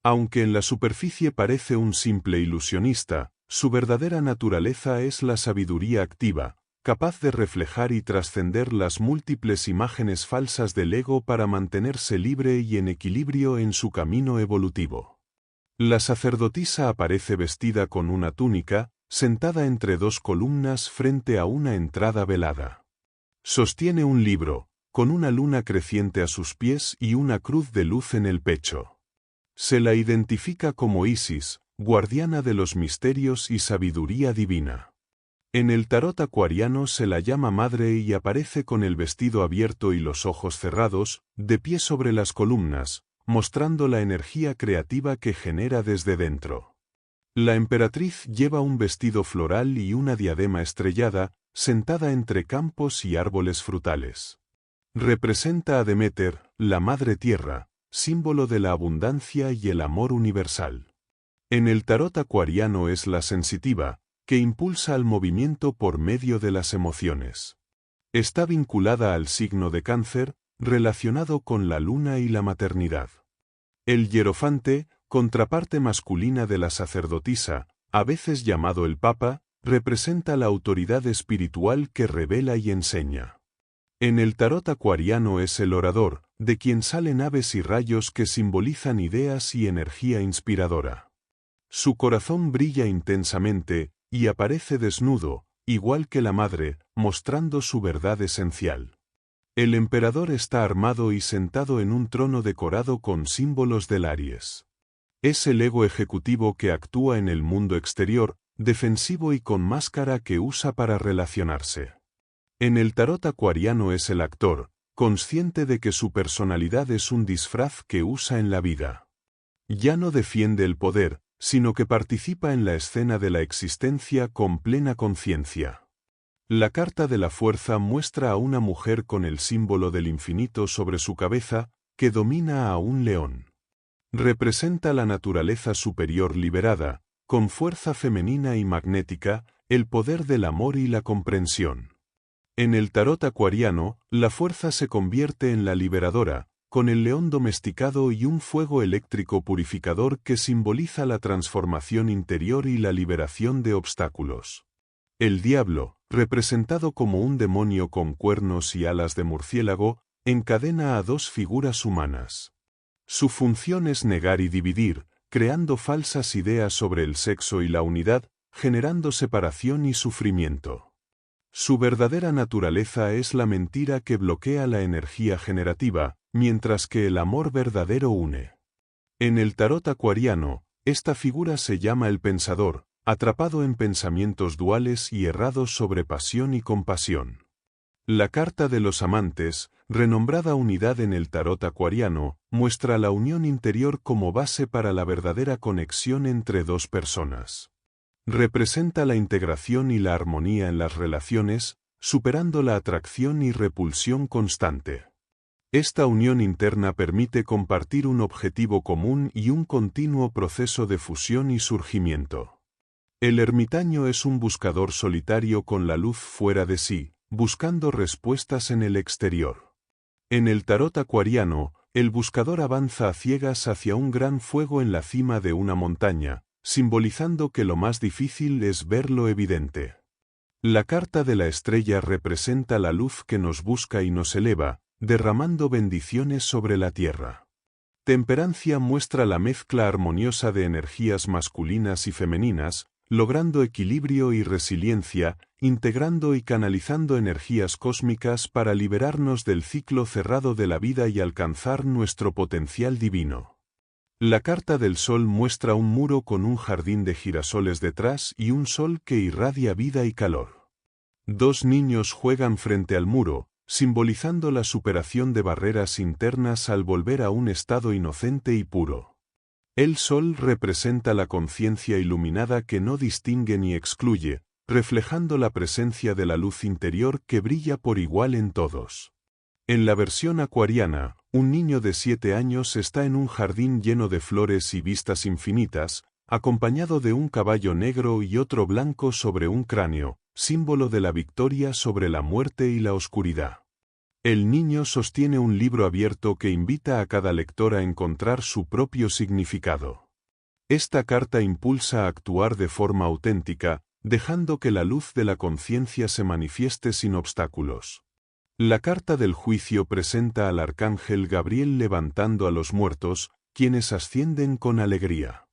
Aunque en la superficie parece un simple ilusionista, su verdadera naturaleza es la sabiduría activa, capaz de reflejar y trascender las múltiples imágenes falsas del ego para mantenerse libre y en equilibrio en su camino evolutivo. La sacerdotisa aparece vestida con una túnica, sentada entre dos columnas frente a una entrada velada. Sostiene un libro, con una luna creciente a sus pies y una cruz de luz en el pecho. Se la identifica como Isis, guardiana de los misterios y sabiduría divina. En el tarot acuariano se la llama madre y aparece con el vestido abierto y los ojos cerrados, de pie sobre las columnas, mostrando la energía creativa que genera desde dentro. La emperatriz lleva un vestido floral y una diadema estrellada, sentada entre campos y árboles frutales. Representa a Deméter, la madre tierra, símbolo de la abundancia y el amor universal. En el tarot acuariano es la sensitiva, que impulsa al movimiento por medio de las emociones. Está vinculada al signo de Cáncer, relacionado con la luna y la maternidad. El hierofante, contraparte masculina de la sacerdotisa, a veces llamado el Papa, representa la autoridad espiritual que revela y enseña. En el tarot acuariano es el orador, de quien salen aves y rayos que simbolizan ideas y energía inspiradora. Su corazón brilla intensamente, y aparece desnudo, igual que la madre, mostrando su verdad esencial. El emperador está armado y sentado en un trono decorado con símbolos del Aries. Es el ego ejecutivo que actúa en el mundo exterior, defensivo y con máscara que usa para relacionarse. En el tarot acuariano es el actor, consciente de que su personalidad es un disfraz que usa en la vida. Ya no defiende el poder, sino que participa en la escena de la existencia con plena conciencia. La carta de la fuerza muestra a una mujer con el símbolo del infinito sobre su cabeza, que domina a un león. Representa la naturaleza superior liberada, con fuerza femenina y magnética, el poder del amor y la comprensión. En el tarot acuariano, la fuerza se convierte en la liberadora, con el león domesticado y un fuego eléctrico purificador que simboliza la transformación interior y la liberación de obstáculos. El diablo, representado como un demonio con cuernos y alas de murciélago, encadena a dos figuras humanas. Su función es negar y dividir, creando falsas ideas sobre el sexo y la unidad, generando separación y sufrimiento. Su verdadera naturaleza es la mentira que bloquea la energía generativa, mientras que el amor verdadero une. En el tarot acuariano, esta figura se llama el pensador, atrapado en pensamientos duales y errados sobre pasión y compasión. La carta de los amantes, renombrada unidad en el tarot acuariano, muestra la unión interior como base para la verdadera conexión entre dos personas. Representa la integración y la armonía en las relaciones, superando la atracción y repulsión constante. Esta unión interna permite compartir un objetivo común y un continuo proceso de fusión y surgimiento. El ermitaño es un buscador solitario con la luz fuera de sí, buscando respuestas en el exterior. En el tarot acuariano, el buscador avanza a ciegas hacia un gran fuego en la cima de una montaña, simbolizando que lo más difícil es ver lo evidente. La carta de la estrella representa la luz que nos busca y nos eleva, derramando bendiciones sobre la tierra. Temperancia muestra la mezcla armoniosa de energías masculinas y femeninas, logrando equilibrio y resiliencia, integrando y canalizando energías cósmicas para liberarnos del ciclo cerrado de la vida y alcanzar nuestro potencial divino. La carta del sol muestra un muro con un jardín de girasoles detrás y un sol que irradia vida y calor. Dos niños juegan frente al muro, simbolizando la superación de barreras internas al volver a un estado inocente y puro. El sol representa la conciencia iluminada que no distingue ni excluye, reflejando la presencia de la luz interior que brilla por igual en todos. En la versión acuariana, un niño de 7 años está en un jardín lleno de flores y vistas infinitas, acompañado de un caballo negro y otro blanco sobre un cráneo, símbolo de la victoria sobre la muerte y la oscuridad. El niño sostiene un libro abierto que invita a cada lector a encontrar su propio significado. Esta carta impulsa a actuar de forma auténtica, dejando que la luz de la conciencia se manifieste sin obstáculos. La carta del juicio presenta al arcángel Gabriel levantando a los muertos, quienes ascienden con alegría.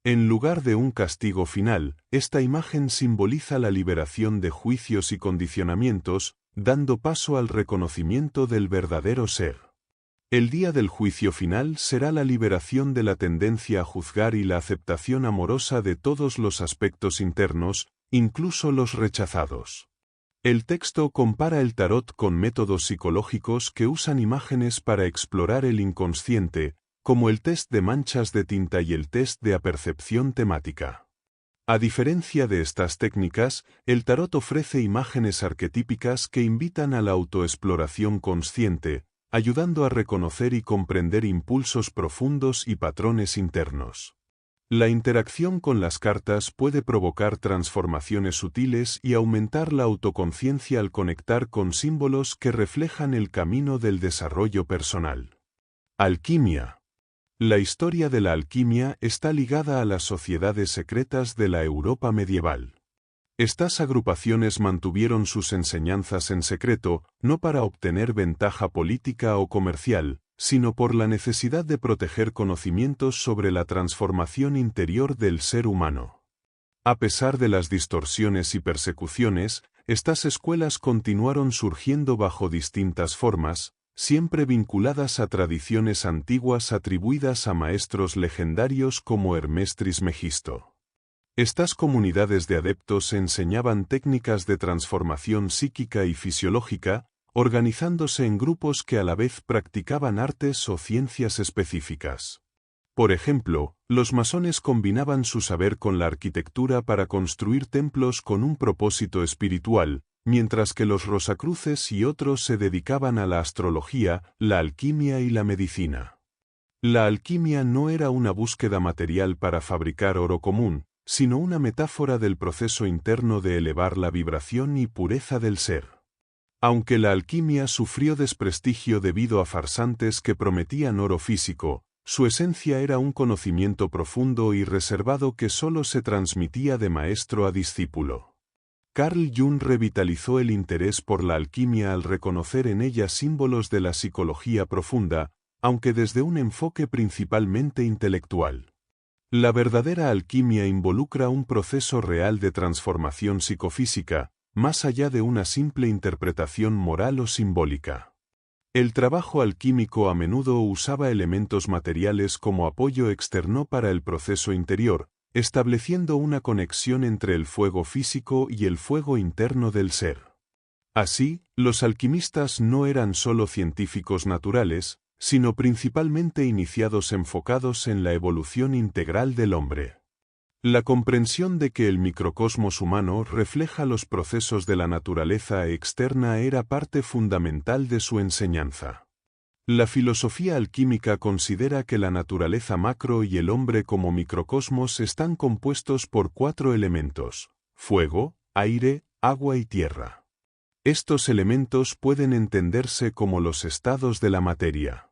En lugar de un castigo final, esta imagen simboliza la liberación de juicios y condicionamientos, dando paso al reconocimiento del verdadero ser. El día del juicio final será la liberación de la tendencia a juzgar y la aceptación amorosa de todos los aspectos internos, incluso los rechazados. El texto compara el tarot con métodos psicológicos que usan imágenes para explorar el inconsciente, como el test de manchas de tinta y el test de apercepción temática. A diferencia de estas técnicas, el tarot ofrece imágenes arquetípicas que invitan a la autoexploración consciente, ayudando a reconocer y comprender impulsos profundos y patrones internos. La interacción con las cartas puede provocar transformaciones sutiles y aumentar la autoconciencia al conectar con símbolos que reflejan el camino del desarrollo personal. Alquimia. La historia de la alquimia está ligada a las sociedades secretas de la Europa medieval. Estas agrupaciones mantuvieron sus enseñanzas en secreto, no para obtener ventaja política o comercial, sino por la necesidad de proteger conocimientos sobre la transformación interior del ser humano. A pesar de las distorsiones y persecuciones, estas escuelas continuaron surgiendo bajo distintas formas, siempre vinculadas a tradiciones antiguas atribuidas a maestros legendarios como Hermes Trismegisto. Estas comunidades de adeptos enseñaban técnicas de transformación psíquica y fisiológica, organizándose en grupos que a la vez practicaban artes o ciencias específicas. Por ejemplo, los masones combinaban su saber con la arquitectura para construir templos con un propósito espiritual, mientras que los rosacruces y otros se dedicaban a la astrología, la alquimia y la medicina. La alquimia no era una búsqueda material para fabricar oro común, sino una metáfora del proceso interno de elevar la vibración y pureza del ser. Aunque la alquimia sufrió desprestigio debido a farsantes que prometían oro físico, su esencia era un conocimiento profundo y reservado que solo se transmitía de maestro a discípulo. Carl Jung revitalizó el interés por la alquimia al reconocer en ella símbolos de la psicología profunda, aunque desde un enfoque principalmente intelectual. La verdadera alquimia involucra un proceso real de transformación psicofísica, más allá de una simple interpretación moral o simbólica. El trabajo alquímico a menudo usaba elementos materiales como apoyo externo para el proceso interior, estableciendo una conexión entre el fuego físico y el fuego interno del ser. Así, los alquimistas no eran solo científicos naturales, sino principalmente iniciados enfocados en la evolución integral del hombre. La comprensión de que el microcosmos humano refleja los procesos de la naturaleza externa era parte fundamental de su enseñanza. La filosofía alquímica considera que la naturaleza macro y el hombre como microcosmos están compuestos por 4 elementos: fuego, aire, agua y tierra. Estos elementos pueden entenderse como los estados de la materia.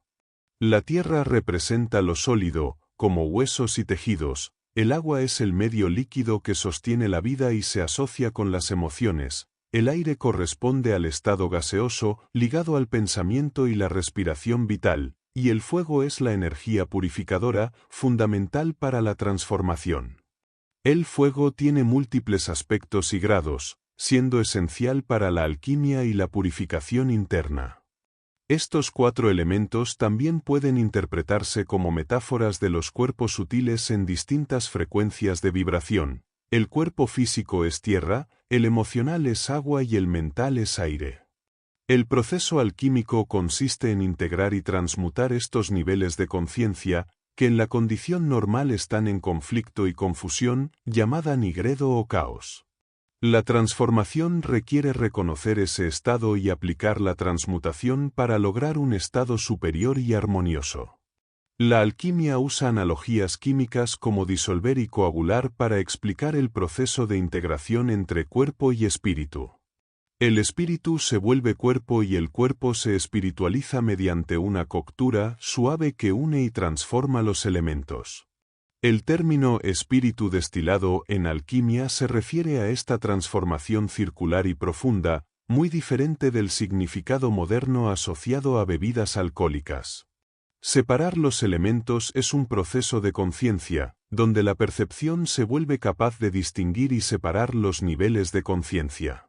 La tierra representa lo sólido, como huesos y tejidos. El agua es el medio líquido que sostiene la vida y se asocia con las emociones. El aire corresponde al estado gaseoso, ligado al pensamiento y la respiración vital, y el fuego es la energía purificadora, fundamental para la transformación. El fuego tiene múltiples aspectos y grados, siendo esencial para la alquimia y la purificación interna. Estos 4 elementos también pueden interpretarse como metáforas de los cuerpos sutiles en distintas frecuencias de vibración. El cuerpo físico es tierra, el emocional es agua y el mental es aire. El proceso alquímico consiste en integrar y transmutar estos niveles de conciencia, que en la condición normal están en conflicto y confusión, llamada nigredo o caos. La transformación requiere reconocer ese estado y aplicar la transmutación para lograr un estado superior y armonioso. La alquimia usa analogías químicas como disolver y coagular para explicar el proceso de integración entre cuerpo y espíritu. El espíritu se vuelve cuerpo y el cuerpo se espiritualiza mediante una coctura suave que une y transforma los elementos. El término espíritu destilado en alquimia se refiere a esta transformación circular y profunda, muy diferente del significado moderno asociado a bebidas alcohólicas. Separar los elementos es un proceso de conciencia, donde la percepción se vuelve capaz de distinguir y separar los niveles de conciencia.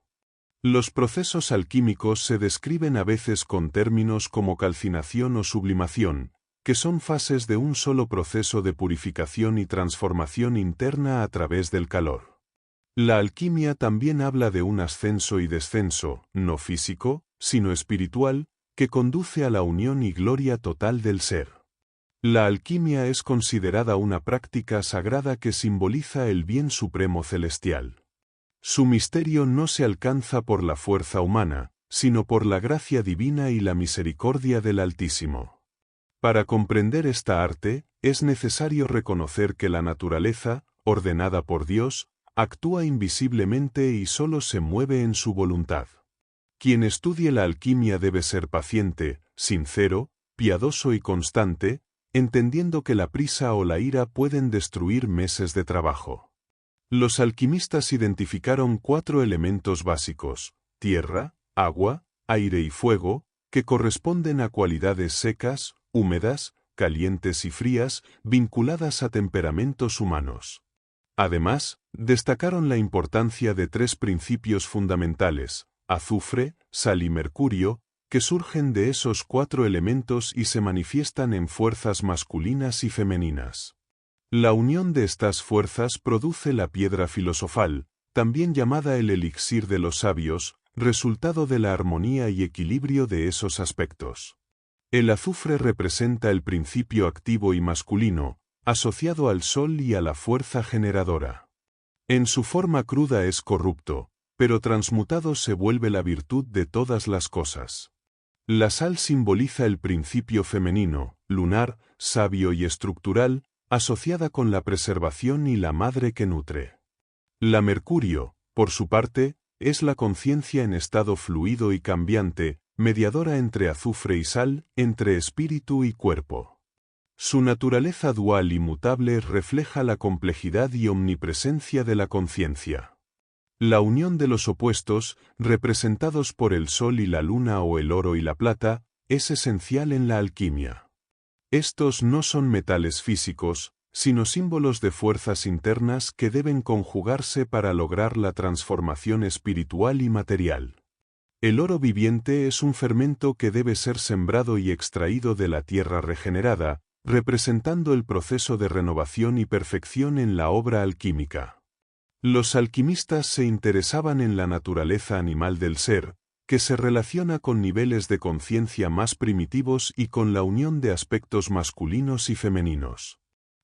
Los procesos alquímicos se describen a veces con términos como calcinación o sublimación, que son fases de un solo proceso de purificación y transformación interna a través del calor. La alquimia también habla de un ascenso y descenso, no físico, sino espiritual, que conduce a la unión y gloria total del ser. La alquimia es considerada una práctica sagrada que simboliza el bien supremo celestial. Su misterio no se alcanza por la fuerza humana, sino por la gracia divina y la misericordia del Altísimo. Para comprender esta arte, es necesario reconocer que la naturaleza, ordenada por Dios, actúa invisiblemente y solo se mueve en su voluntad. Quien estudie la alquimia debe ser paciente, sincero, piadoso y constante, entendiendo que la prisa o la ira pueden destruir meses de trabajo. Los alquimistas identificaron 4 elementos básicos: tierra, agua, aire y fuego, que corresponden a cualidades secas, húmedas, calientes y frías, vinculadas a temperamentos humanos. Además, destacaron la importancia de 3 principios fundamentales: azufre, sal y mercurio, que surgen de esos 4 elementos y se manifiestan en fuerzas masculinas y femeninas. La unión de estas fuerzas produce la piedra filosofal, también llamada el elixir de los sabios, resultado de la armonía y equilibrio de esos aspectos. El azufre representa el principio activo y masculino, asociado al sol y a la fuerza generadora. En su forma cruda es corrupto, pero transmutado se vuelve la virtud de todas las cosas. La sal simboliza el principio femenino, lunar, sabio y estructural, asociada con la preservación y la madre que nutre. La mercurio, por su parte, es la conciencia en estado fluido y cambiante, mediadora entre azufre y sal, entre espíritu y cuerpo. Su naturaleza dual y mutable refleja la complejidad y omnipresencia de la conciencia. La unión de los opuestos, representados por el sol y la luna o el oro y la plata, es esencial en la alquimia. Estos no son metales físicos, sino símbolos de fuerzas internas que deben conjugarse para lograr la transformación espiritual y material. El oro viviente es un fermento que debe ser sembrado y extraído de la tierra regenerada, representando el proceso de renovación y perfección en la obra alquímica. Los alquimistas se interesaban en la naturaleza animal del ser, que se relaciona con niveles de conciencia más primitivos y con la unión de aspectos masculinos y femeninos.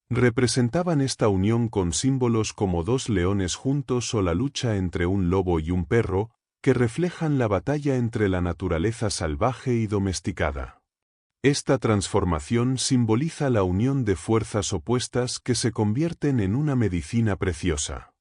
Representaban esta unión con símbolos como 2 leones juntos o la lucha entre un lobo y un perro, que reflejan la batalla entre la naturaleza salvaje y domesticada. Esta transformación simboliza la unión de fuerzas opuestas que se convierten en una medicina preciosa.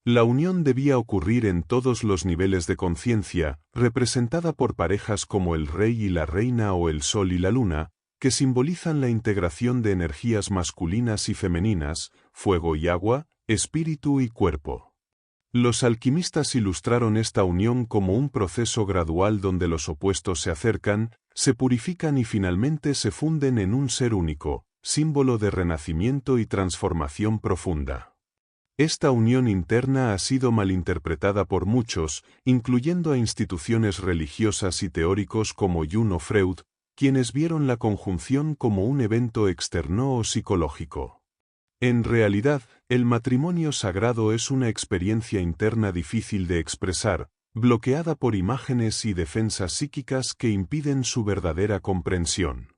La unión debía ocurrir en todos los niveles de conciencia, representada por parejas como el rey y la reina o el sol y la luna, que simbolizan la integración de energías masculinas y femeninas, fuego y agua, espíritu y cuerpo. Los alquimistas ilustraron esta unión como un proceso gradual donde los opuestos se acercan, se purifican y finalmente se funden en un ser único, símbolo de renacimiento y transformación profunda. Esta unión interna ha sido malinterpretada por muchos, incluyendo a instituciones religiosas y teóricos como Jung o Freud, quienes vieron la conjunción como un evento externo o psicológico. En realidad, el matrimonio sagrado es una experiencia interna difícil de expresar, bloqueada por imágenes y defensas psíquicas que impiden su verdadera comprensión.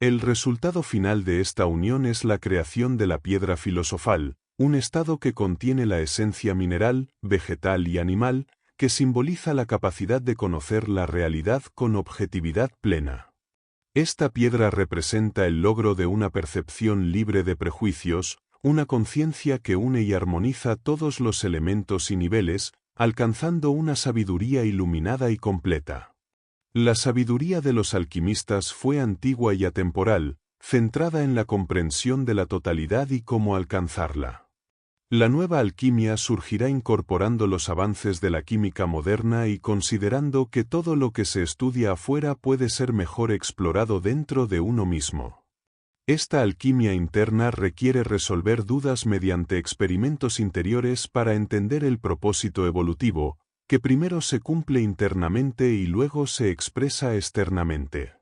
El resultado final de esta unión es la creación de la piedra filosofal, un estado que contiene la esencia mineral, vegetal y animal, que simboliza la capacidad de conocer la realidad con objetividad plena. Esta piedra representa el logro de una percepción libre de prejuicios, una conciencia que une y armoniza todos los elementos y niveles, alcanzando una sabiduría iluminada y completa. La sabiduría de los alquimistas fue antigua y atemporal, centrada en la comprensión de la totalidad y cómo alcanzarla. La nueva alquimia surgirá incorporando los avances de la química moderna y considerando que todo lo que se estudia afuera puede ser mejor explorado dentro de uno mismo. Esta alquimia interna requiere resolver dudas mediante experimentos interiores para entender el propósito evolutivo, que primero se cumple internamente y luego se expresa externamente.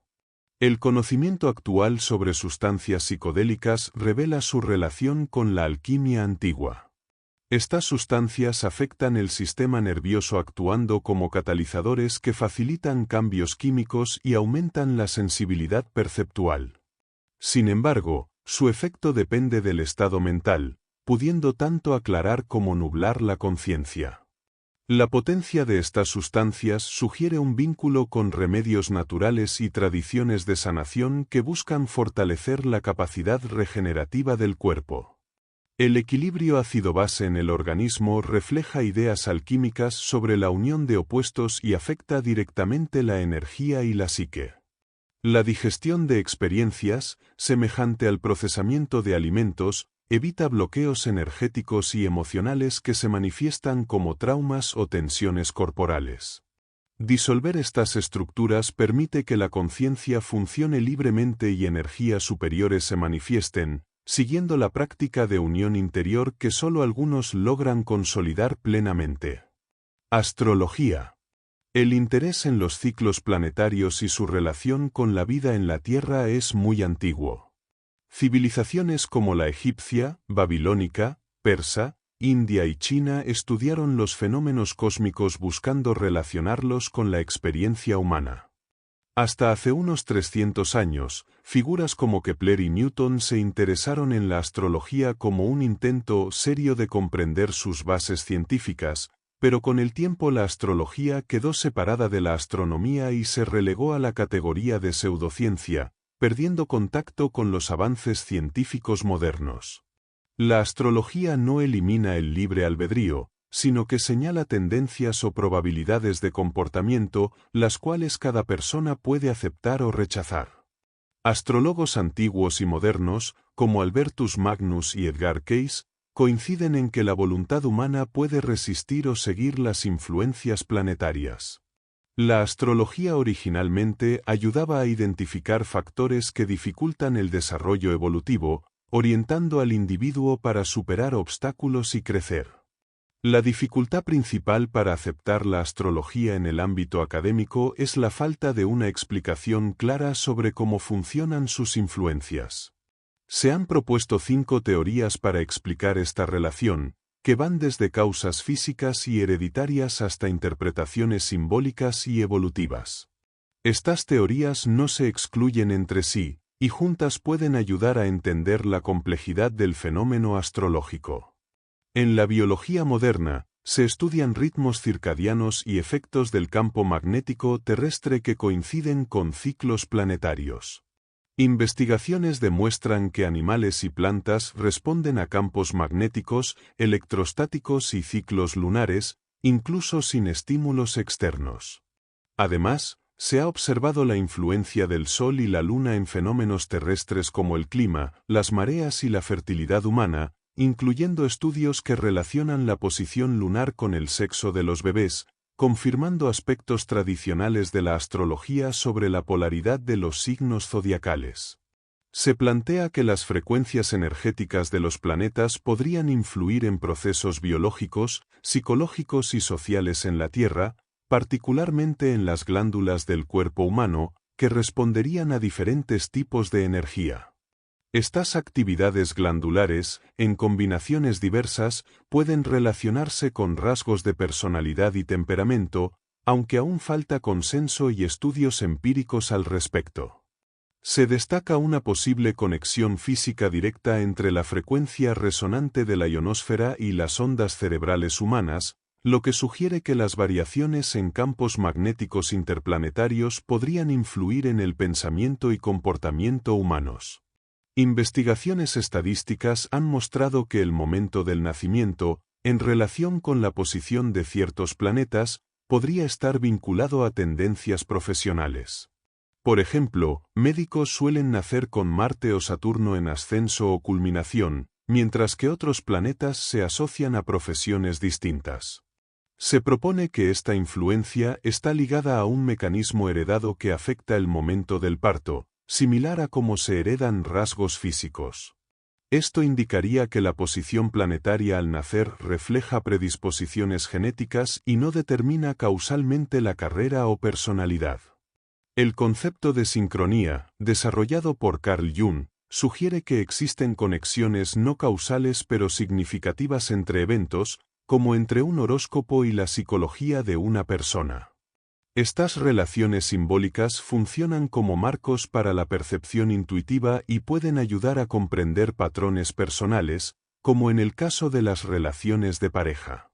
El conocimiento actual sobre sustancias psicodélicas revela su relación con la alquimia antigua. Estas sustancias afectan el sistema nervioso actuando como catalizadores que facilitan cambios químicos y aumentan la sensibilidad perceptual. Sin embargo, su efecto depende del estado mental, pudiendo tanto aclarar como nublar la conciencia. La potencia de estas sustancias sugiere un vínculo con remedios naturales y tradiciones de sanación que buscan fortalecer la capacidad regenerativa del cuerpo. El equilibrio ácido-base en el organismo refleja ideas alquímicas sobre la unión de opuestos y afecta directamente la energía y la psique. La digestión de experiencias, semejante al procesamiento de alimentos, evita bloqueos energéticos y emocionales que se manifiestan como traumas o tensiones corporales. Disolver estas estructuras permite que la conciencia funcione libremente y energías superiores se manifiesten, siguiendo la práctica de unión interior que solo algunos logran consolidar plenamente. Astrología. El interés en los ciclos planetarios y su relación con la vida en la Tierra es muy antiguo. Civilizaciones como la egipcia, babilónica, persa, India y China estudiaron los fenómenos cósmicos buscando relacionarlos con la experiencia humana. Hasta hace unos 300 años, figuras como Kepler y Newton se interesaron en la astrología como un intento serio de comprender sus bases científicas, pero con el tiempo la astrología quedó separada de la astronomía y se relegó a la categoría de pseudociencia, perdiendo contacto con los avances científicos modernos. La astrología no elimina el libre albedrío, sino que señala tendencias o probabilidades de comportamiento, las cuales cada persona puede aceptar o rechazar. Astrólogos antiguos y modernos, como Albertus Magnus y Edgar Cayce, coinciden en que la voluntad humana puede resistir o seguir las influencias planetarias. La astrología originalmente ayudaba a identificar factores que dificultan el desarrollo evolutivo, orientando al individuo para superar obstáculos y crecer. La dificultad principal para aceptar la astrología en el ámbito académico es la falta de una explicación clara sobre cómo funcionan sus influencias. Se han propuesto 5 teorías para explicar esta relación, que van desde causas físicas y hereditarias hasta interpretaciones simbólicas y evolutivas. Estas teorías no se excluyen entre sí, y juntas pueden ayudar a entender la complejidad del fenómeno astrológico. En la biología moderna, se estudian ritmos circadianos y efectos del campo magnético terrestre que coinciden con ciclos planetarios. Investigaciones demuestran que animales y plantas responden a campos magnéticos, electrostáticos y ciclos lunares, incluso sin estímulos externos. Además, se ha observado la influencia del Sol y la Luna en fenómenos terrestres como el clima, las mareas y la fertilidad humana, incluyendo estudios que relacionan la posición lunar con el sexo de los bebés, confirmando aspectos tradicionales de la astrología sobre la polaridad de los signos zodiacales. Se plantea que las frecuencias energéticas de los planetas podrían influir en procesos biológicos, psicológicos y sociales en la Tierra, particularmente en las glándulas del cuerpo humano, que responderían a diferentes tipos de energía. Estas actividades glandulares, en combinaciones diversas, pueden relacionarse con rasgos de personalidad y temperamento, aunque aún falta consenso y estudios empíricos al respecto. Se destaca una posible conexión física directa entre la frecuencia resonante de la ionosfera y las ondas cerebrales humanas, lo que sugiere que las variaciones en campos magnéticos interplanetarios podrían influir en el pensamiento y comportamiento humanos. Investigaciones estadísticas han mostrado que el momento del nacimiento, en relación con la posición de ciertos planetas, podría estar vinculado a tendencias profesionales. Por ejemplo, médicos suelen nacer con Marte o Saturno en ascenso o culminación, mientras que otros planetas se asocian a profesiones distintas. Se propone que esta influencia está ligada a un mecanismo heredado que afecta el momento del parto, similar a cómo se heredan rasgos físicos. Esto indicaría que la posición planetaria al nacer refleja predisposiciones genéticas y no determina causalmente la carrera o personalidad. El concepto de sincronía, desarrollado por Carl Jung, sugiere que existen conexiones no causales pero significativas entre eventos, como entre un horóscopo y la psicología de una persona. Estas relaciones simbólicas funcionan como marcos para la percepción intuitiva y pueden ayudar a comprender patrones personales, como en el caso de las relaciones de pareja.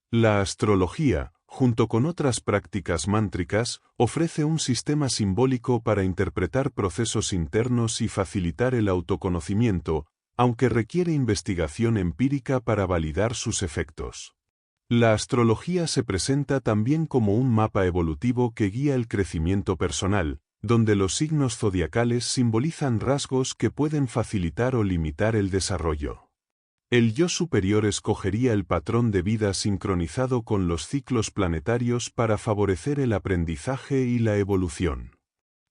La astrología, junto con otras prácticas mántricas, ofrece un sistema simbólico para interpretar procesos internos y facilitar el autoconocimiento, aunque requiere investigación empírica para validar sus efectos. La astrología se presenta también como un mapa evolutivo que guía el crecimiento personal, donde los signos zodiacales simbolizan rasgos que pueden facilitar o limitar el desarrollo. El yo superior escogería el patrón de vida sincronizado con los ciclos planetarios para favorecer el aprendizaje y la evolución.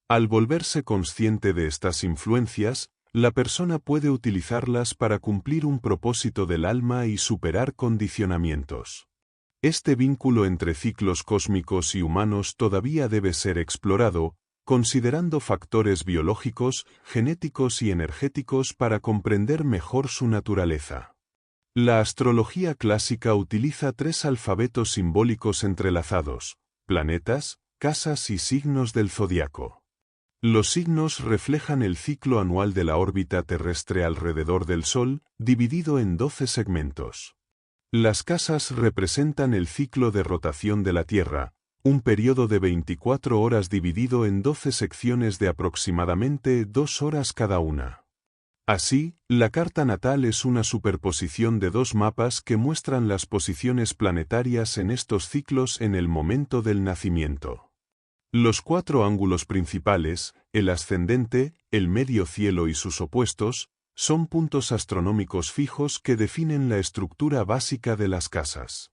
Al volverse consciente de estas influencias, la persona puede utilizarlas para cumplir un propósito del alma y superar condicionamientos. Este vínculo entre ciclos cósmicos y humanos todavía debe ser explorado, considerando factores biológicos, genéticos y energéticos para comprender mejor su naturaleza. La astrología clásica utiliza 3 alfabetos simbólicos entrelazados: planetas, casas y signos del zodiaco. Los signos reflejan el ciclo anual de la órbita terrestre alrededor del Sol, dividido en 12 segmentos. Las casas representan el ciclo de rotación de la Tierra, un periodo de 24 horas dividido en 12 secciones de aproximadamente 2 horas cada una. Así, la carta natal es una superposición de 2 mapas que muestran las posiciones planetarias en estos ciclos en el momento del nacimiento. Los 4 ángulos principales, el ascendente, el medio cielo y sus opuestos, son puntos astronómicos fijos que definen la estructura básica de las casas.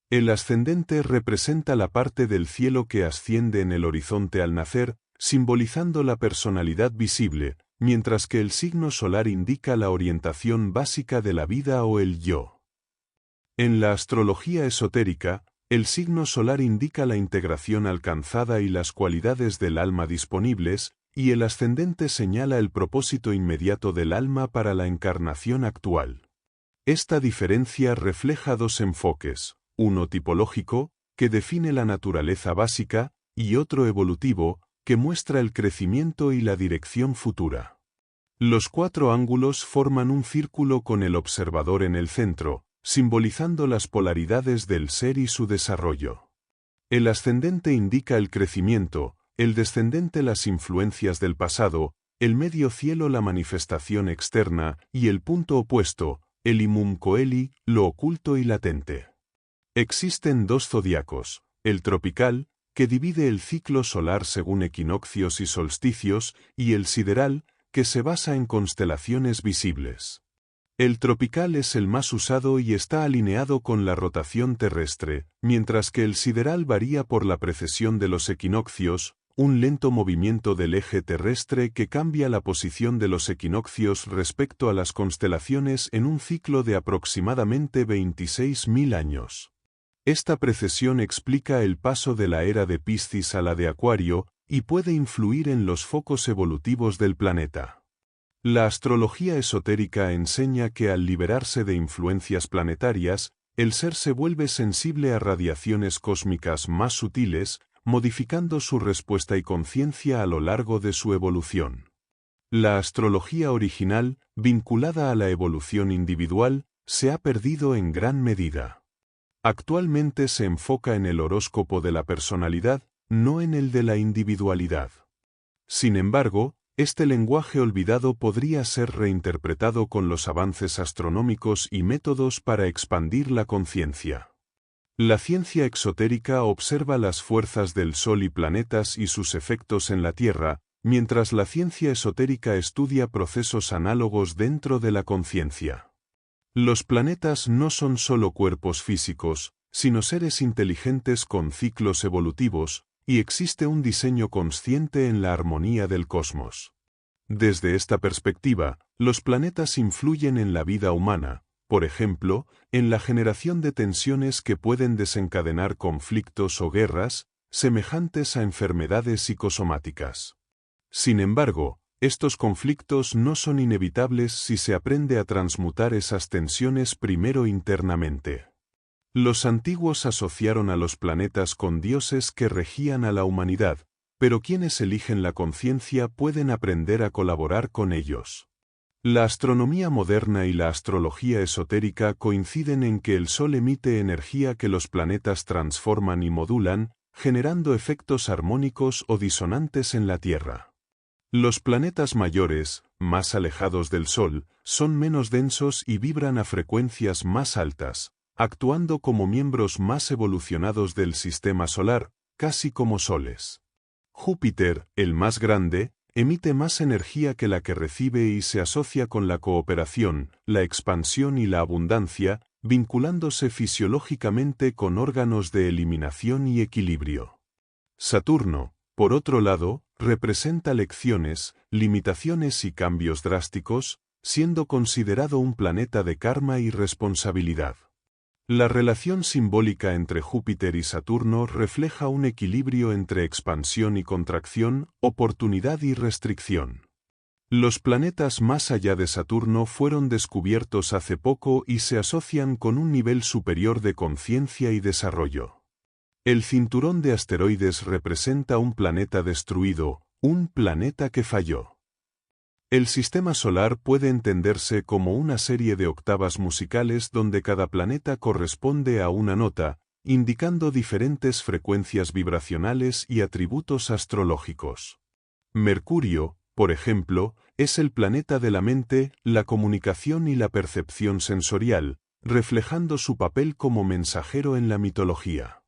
El ascendente representa la parte del cielo que asciende en el horizonte al nacer, simbolizando la personalidad visible, mientras que el signo solar indica la orientación básica de la vida o el yo. En la astrología esotérica, el signo solar indica la integración alcanzada y las cualidades del alma disponibles, y el ascendente señala el propósito inmediato del alma para la encarnación actual. Esta diferencia refleja 2 enfoques, uno tipológico, que define la naturaleza básica, y otro evolutivo, que muestra el crecimiento y la dirección futura. Los 4 ángulos forman un círculo con el observador en el centro, simbolizando las polaridades del ser y su desarrollo. El ascendente indica el crecimiento, el descendente las influencias del pasado, el medio cielo la manifestación externa y el punto opuesto, el imum coeli, lo oculto y latente. Existen 2 zodiacos, el tropical, que divide el ciclo solar según equinoccios y solsticios, y el sideral, que se basa en constelaciones visibles. El tropical es el más usado y está alineado con la rotación terrestre, mientras que el sideral varía por la precesión de los equinoccios, un lento movimiento del eje terrestre que cambia la posición de los equinoccios respecto a las constelaciones en un ciclo de aproximadamente 26.000 años. Esta precesión explica el paso de la era de Piscis a la de Acuario y puede influir en los focos evolutivos del planeta. La astrología esotérica enseña que al liberarse de influencias planetarias, el ser se vuelve sensible a radiaciones cósmicas más sutiles, modificando su respuesta y conciencia a lo largo de su evolución. La astrología original, vinculada a la evolución individual, se ha perdido en gran medida. Actualmente se enfoca en el horóscopo de la personalidad, no en el de la individualidad. Sin embargo, este lenguaje olvidado podría ser reinterpretado con los avances astronómicos y métodos para expandir la conciencia. La ciencia exotérica observa las fuerzas del Sol y planetas y sus efectos en la Tierra, mientras la ciencia esotérica estudia procesos análogos dentro de la conciencia. Los planetas no son solo cuerpos físicos, sino seres inteligentes con ciclos evolutivos, y existe un diseño consciente en la armonía del cosmos. Desde esta perspectiva, los planetas influyen en la vida humana, por ejemplo, en la generación de tensiones que pueden desencadenar conflictos o guerras, semejantes a enfermedades psicosomáticas. Sin embargo, estos conflictos no son inevitables si se aprende a transmutar esas tensiones primero internamente. Los antiguos asociaron a los planetas con dioses que regían a la humanidad, pero quienes eligen la conciencia pueden aprender a colaborar con ellos. La astronomía moderna y la astrología esotérica coinciden en que el Sol emite energía que los planetas transforman y modulan, generando efectos armónicos o disonantes en la Tierra. Los planetas mayores, más alejados del Sol, son menos densos y vibran a frecuencias más altas, actuando como miembros más evolucionados del sistema solar, casi como soles. Júpiter, el más grande, emite más energía que la que recibe y se asocia con la cooperación, la expansión y la abundancia, vinculándose fisiológicamente con órganos de eliminación y equilibrio. Saturno, Por otro lado, representa lecciones, limitaciones y cambios drásticos, siendo considerado un planeta de karma y responsabilidad. La relación simbólica entre Júpiter y Saturno refleja un equilibrio entre expansión y contracción, oportunidad y restricción. Los planetas más allá de Saturno fueron descubiertos hace poco y se asocian con un nivel superior de conciencia y desarrollo. El cinturón de asteroides representa un planeta destruido, un planeta que falló. El sistema solar puede entenderse como una serie de octavas musicales donde cada planeta corresponde a una nota, indicando diferentes frecuencias vibracionales y atributos astrológicos. Mercurio, por ejemplo, es el planeta de la mente, la comunicación y la percepción sensorial, reflejando su papel como mensajero en la mitología.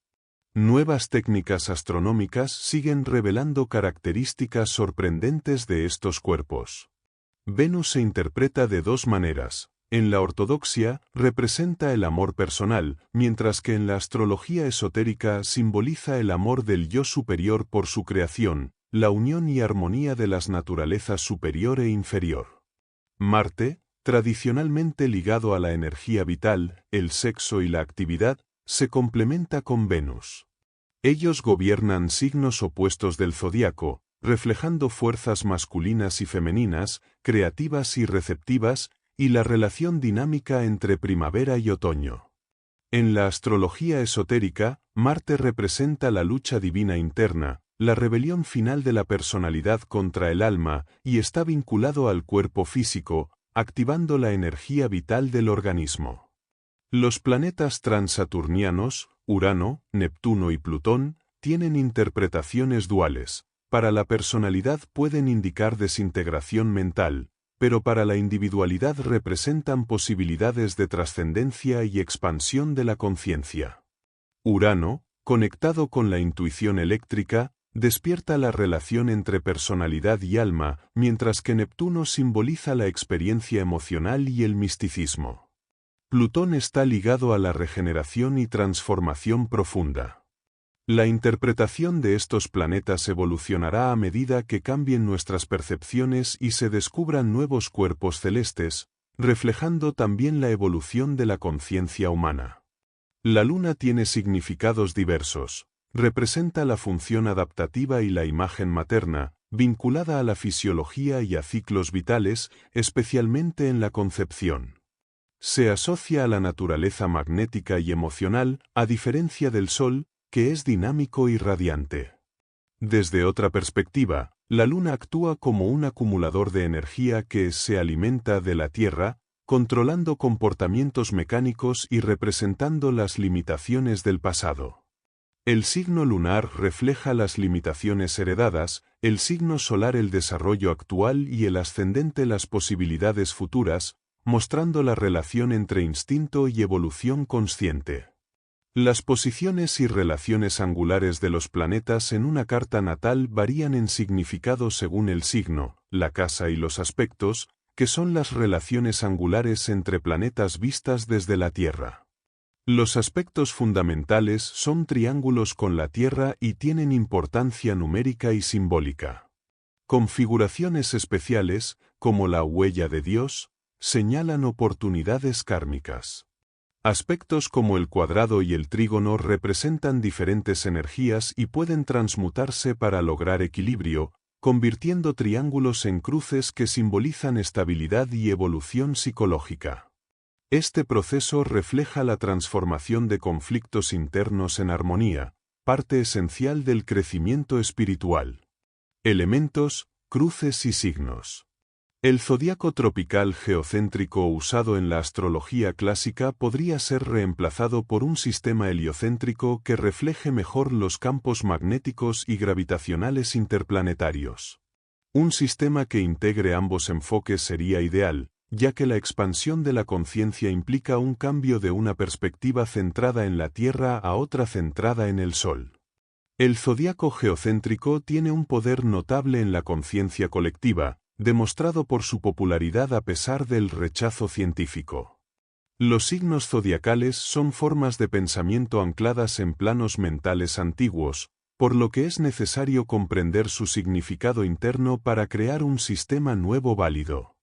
Nuevas técnicas astronómicas siguen revelando características sorprendentes de estos cuerpos. Venus se interpreta de dos maneras. En la ortodoxia, representa el amor personal, mientras que en la astrología esotérica simboliza el amor del yo superior por su creación, la unión y armonía de las naturalezas superior e inferior. Marte, tradicionalmente ligado a la energía vital, el sexo y la actividad, se complementa con Venus. Ellos gobiernan signos opuestos del zodiaco, reflejando fuerzas masculinas y femeninas, creativas y receptivas, y la relación dinámica entre primavera y otoño. En la astrología esotérica, Marte representa la lucha divina interna, la rebelión final de la personalidad contra el alma, y está vinculado al cuerpo físico, activando la energía vital del organismo. Los planetas transaturnianos, Urano, Neptuno y Plutón, tienen interpretaciones duales. Para la personalidad pueden indicar desintegración mental, pero para la individualidad representan posibilidades de trascendencia y expansión de la conciencia. Urano, conectado con la intuición eléctrica, despierta la relación entre personalidad y alma, mientras que Neptuno simboliza la experiencia emocional y el misticismo. Plutón está ligado a la regeneración y transformación profunda. La interpretación de estos planetas evolucionará a medida que cambien nuestras percepciones y se descubran nuevos cuerpos celestes, reflejando también la evolución de la conciencia humana. La Luna tiene significados diversos. Representa la función adaptativa y la imagen materna, vinculada a la fisiología y a ciclos vitales, especialmente en la concepción. Se asocia a la naturaleza magnética y emocional, a diferencia del Sol, que es dinámico y radiante. Desde otra perspectiva, la Luna actúa como un acumulador de energía que se alimenta de la Tierra, controlando comportamientos mecánicos y representando las limitaciones del pasado. El signo lunar refleja las limitaciones heredadas, el signo solar el desarrollo actual y el ascendente las posibilidades futuras, mostrando la relación entre instinto y evolución consciente. Las posiciones y relaciones angulares de los planetas en una carta natal varían en significado según el signo, la casa y los aspectos, que son las relaciones angulares entre planetas vistas desde la Tierra. Los aspectos fundamentales son triángulos con la Tierra y tienen importancia numérica y simbólica. Configuraciones especiales, como la huella de Dios, señalan oportunidades kármicas. Aspectos como el cuadrado y el trígono representan diferentes energías y pueden transmutarse para lograr equilibrio, convirtiendo triángulos en cruces que simbolizan estabilidad y evolución psicológica. Este proceso refleja la transformación de conflictos internos en armonía, parte esencial del crecimiento espiritual. Elementos, cruces y signos. El zodiaco tropical geocéntrico usado en la astrología clásica podría ser reemplazado por un sistema heliocéntrico que refleje mejor los campos magnéticos y gravitacionales interplanetarios. Un sistema que integre ambos enfoques sería ideal, ya que la expansión de la conciencia implica un cambio de una perspectiva centrada en la Tierra a otra centrada en el Sol. El zodiaco geocéntrico tiene un poder notable en la conciencia colectiva, demostrado por su popularidad a pesar del rechazo científico. Los signos zodiacales son formas de pensamiento ancladas en planos mentales antiguos, por lo que es necesario comprender su significado interno para crear un sistema nuevo válido.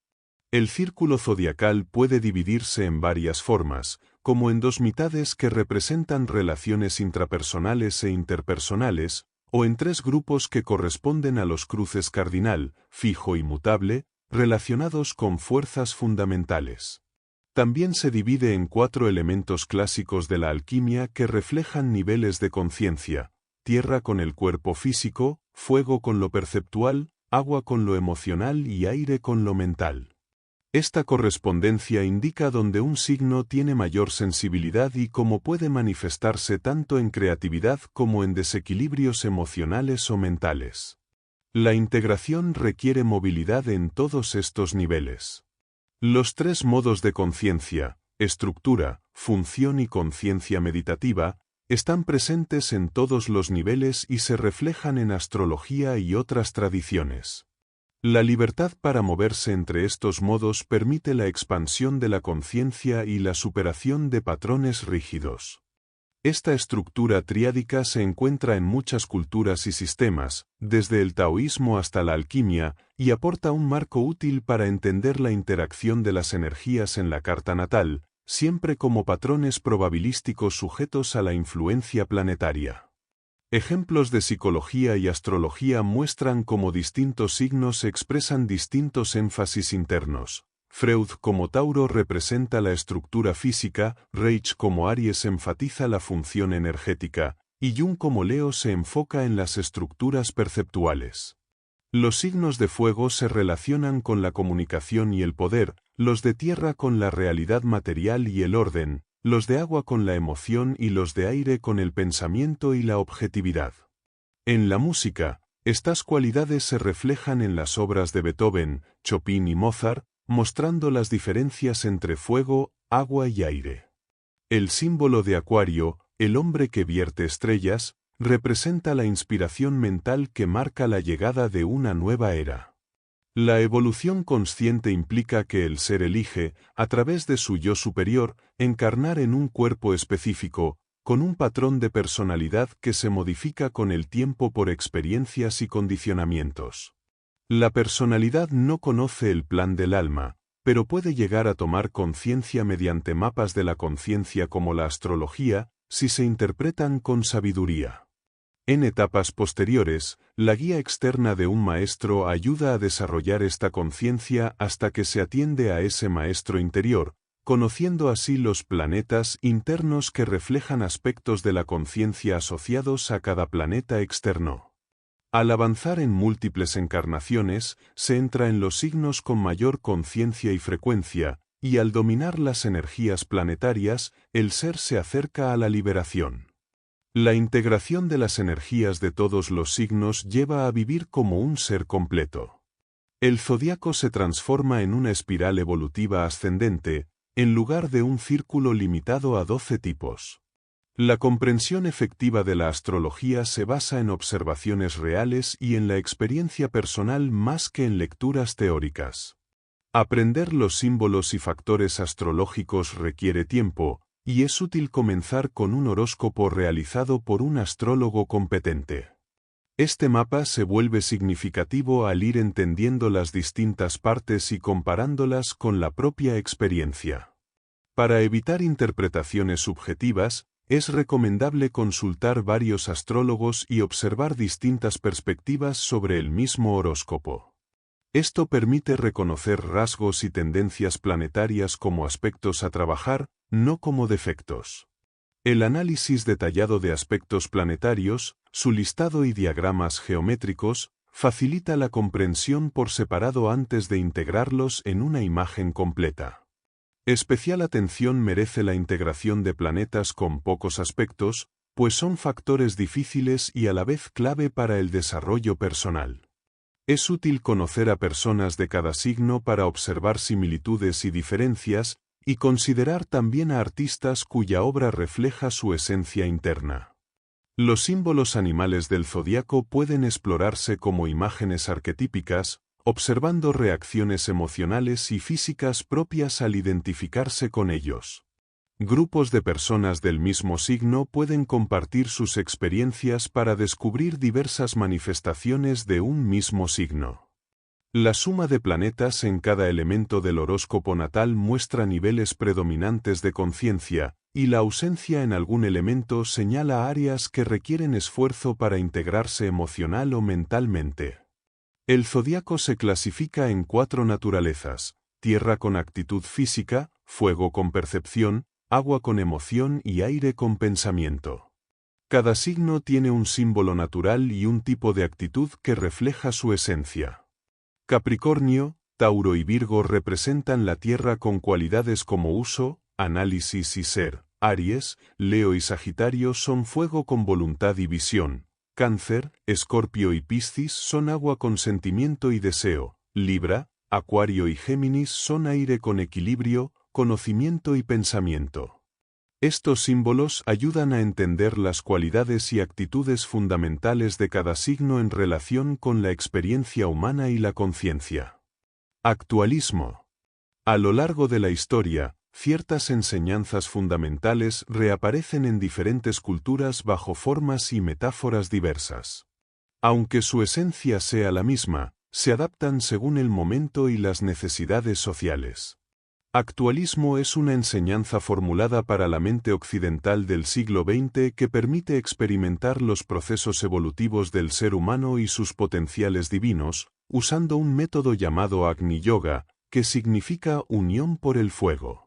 El círculo zodiacal puede dividirse en varias formas, como en dos mitades que representan relaciones intrapersonales e interpersonales, o en tres grupos que corresponden a los cruces cardinal, fijo y mutable, relacionados con fuerzas fundamentales. También se divide en 4 elementos clásicos de la alquimia que reflejan niveles de conciencia: tierra con el cuerpo físico, fuego con lo perceptual, agua con lo emocional y aire con lo mental. Esta correspondencia indica dónde un signo tiene mayor sensibilidad y cómo puede manifestarse tanto en creatividad como en desequilibrios emocionales o mentales. La integración requiere movilidad en todos estos niveles. Los 3 modos de conciencia, estructura, función y conciencia meditativa, están presentes en todos los niveles y se reflejan en astrología y otras tradiciones. La libertad para moverse entre estos modos permite la expansión de la conciencia y la superación de patrones rígidos. Esta estructura triádica se encuentra en muchas culturas y sistemas, desde el taoísmo hasta la alquimia, y aporta un marco útil para entender la interacción de las energías en la carta natal, siempre como patrones probabilísticos sujetos a la influencia planetaria. Ejemplos de psicología y astrología muestran cómo distintos signos expresan distintos énfasis internos. Freud como Tauro representa la estructura física, Reich como Aries enfatiza la función energética, y Jung como Leo se enfoca en las estructuras perceptuales. Los signos de fuego se relacionan con la comunicación y el poder, los de tierra con la realidad material y el orden, los de agua con la emoción y los de aire con el pensamiento y la objetividad. En la música, estas cualidades se reflejan en las obras de Beethoven, Chopin y Mozart, mostrando las diferencias entre fuego, agua y aire. El símbolo de Acuario, el hombre que vierte estrellas, representa la inspiración mental que marca la llegada de una nueva era. La evolución consciente implica que el ser elige, a través de su yo superior, encarnar en un cuerpo específico, con un patrón de personalidad que se modifica con el tiempo por experiencias y condicionamientos. La personalidad no conoce el plan del alma, pero puede llegar a tomar conciencia mediante mapas de la conciencia como la astrología, si se interpretan con sabiduría. En etapas posteriores, la guía externa de un maestro ayuda a desarrollar esta conciencia hasta que se atiende a ese maestro interior, conociendo así los planetas internos que reflejan aspectos de la conciencia asociados a cada planeta externo. Al avanzar en múltiples encarnaciones, se entra en los signos con mayor conciencia y frecuencia, y al dominar las energías planetarias, el ser se acerca a la liberación. La integración de las energías de todos los signos lleva a vivir como un ser completo. El zodiaco se transforma en una espiral evolutiva ascendente, en lugar de un círculo limitado a 12 tipos. La comprensión efectiva de la astrología se basa en observaciones reales y en la experiencia personal más que en lecturas teóricas. Aprender los símbolos y factores astrológicos requiere tiempo, y es útil comenzar con un horóscopo realizado por un astrólogo competente. Este mapa se vuelve significativo al ir entendiendo las distintas partes y comparándolas con la propia experiencia. Para evitar interpretaciones subjetivas, es recomendable consultar varios astrólogos y observar distintas perspectivas sobre el mismo horóscopo. Esto permite reconocer rasgos y tendencias planetarias como aspectos a trabajar, no como defectos. El análisis detallado de aspectos planetarios, su listado y diagramas geométricos, facilita la comprensión por separado antes de integrarlos en una imagen completa. Especial atención merece la integración de planetas con pocos aspectos, pues son factores difíciles y a la vez clave para el desarrollo personal. Es útil conocer a personas de cada signo para observar similitudes y diferencias, y considerar también a artistas cuya obra refleja su esencia interna. Los símbolos animales del zodiaco pueden explorarse como imágenes arquetípicas, observando reacciones emocionales y físicas propias al identificarse con ellos. Grupos de personas del mismo signo pueden compartir sus experiencias para descubrir diversas manifestaciones de un mismo signo. La suma de planetas en cada elemento del horóscopo natal muestra niveles predominantes de conciencia, y la ausencia en algún elemento señala áreas que requieren esfuerzo para integrarse emocional o mentalmente. El zodiaco se clasifica en 4 naturalezas: tierra con actitud física, fuego con percepción, agua con emoción y aire con pensamiento. Cada signo tiene un símbolo natural y un tipo de actitud que refleja su esencia. Capricornio, Tauro y Virgo representan la tierra con cualidades como uso, análisis y ser. Aries, Leo y Sagitario son fuego con voluntad y visión. Cáncer, Escorpio y Piscis son agua con sentimiento y deseo. Libra, Acuario y Géminis son aire con equilibrio, conocimiento y pensamiento. Estos símbolos ayudan a entender las cualidades y actitudes fundamentales de cada signo en relación con la experiencia humana y la conciencia. Actualismo. A lo largo de la historia, ciertas enseñanzas fundamentales reaparecen en diferentes culturas bajo formas y metáforas diversas. Aunque su esencia sea la misma, se adaptan según el momento y las necesidades sociales. Actualismo es una enseñanza formulada para la mente occidental del siglo XX que permite experimentar los procesos evolutivos del ser humano y sus potenciales divinos, usando un método llamado Agni Yoga, que significa unión por el fuego.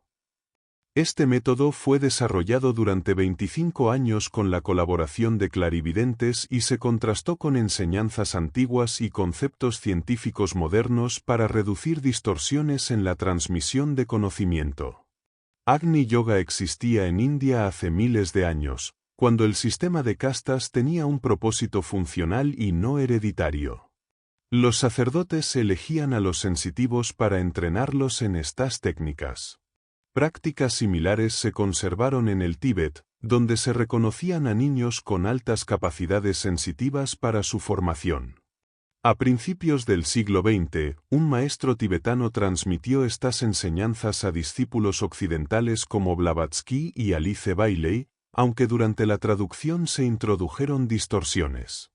Este método fue desarrollado durante 25 años con la colaboración de clarividentes y se contrastó con enseñanzas antiguas y conceptos científicos modernos para reducir distorsiones en la transmisión de conocimiento. Agni Yoga existía en India hace miles de años, cuando el sistema de castas tenía un propósito funcional y no hereditario. Los sacerdotes elegían a los sensitivos para entrenarlos en estas técnicas. Prácticas similares se conservaron en el Tíbet, donde se reconocían a niños con altas capacidades sensitivas para su formación. A principios del siglo XX, un maestro tibetano transmitió estas enseñanzas a discípulos occidentales como Blavatsky y Alice Bailey, aunque durante la traducción se introdujeron distorsiones.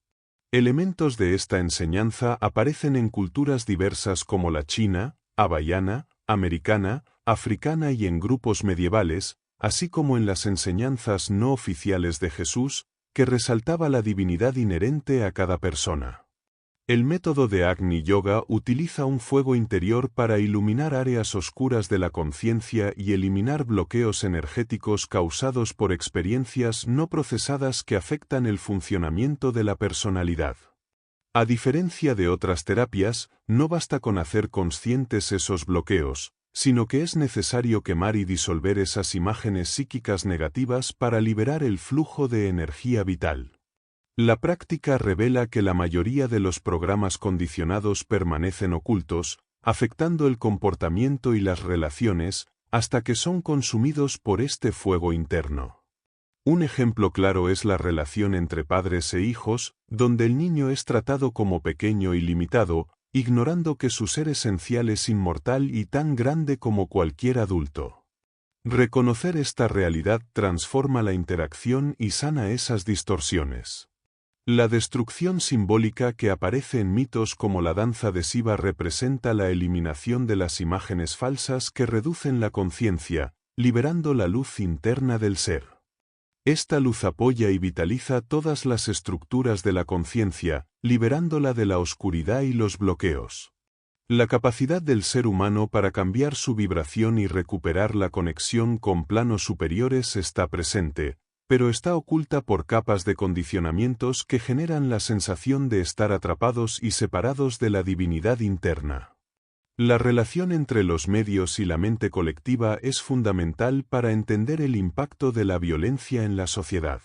Elementos de esta enseñanza aparecen en culturas diversas como la china, hawaiana, americana, africana y en grupos medievales, así como en las enseñanzas no oficiales de Jesús, que resaltaba la divinidad inherente a cada persona. El método de Agni Yoga utiliza un fuego interior para iluminar áreas oscuras de la conciencia y eliminar bloqueos energéticos causados por experiencias no procesadas que afectan el funcionamiento de la personalidad. A diferencia de otras terapias, no basta con hacer conscientes esos bloqueos, sino que es necesario quemar y disolver esas imágenes psíquicas negativas para liberar el flujo de energía vital. La práctica revela que la mayoría de los programas condicionados permanecen ocultos, afectando el comportamiento y las relaciones, hasta que son consumidos por este fuego interno. Un ejemplo claro es la relación entre padres e hijos, donde el niño es tratado como pequeño y limitado, ignorando que su ser esencial es inmortal y tan grande como cualquier adulto. Reconocer esta realidad transforma la interacción y sana esas distorsiones. La destrucción simbólica que aparece en mitos como la danza de Shiva representa la eliminación de las imágenes falsas que reducen la conciencia, liberando la luz interna del ser. Esta luz apoya y vitaliza todas las estructuras de la conciencia, liberándola de la oscuridad y los bloqueos. La capacidad del ser humano para cambiar su vibración y recuperar la conexión con planos superiores está presente, pero está oculta por capas de condicionamientos que generan la sensación de estar atrapados y separados de la divinidad interna. La relación entre los medios y la mente colectiva es fundamental para entender el impacto de la violencia en la sociedad.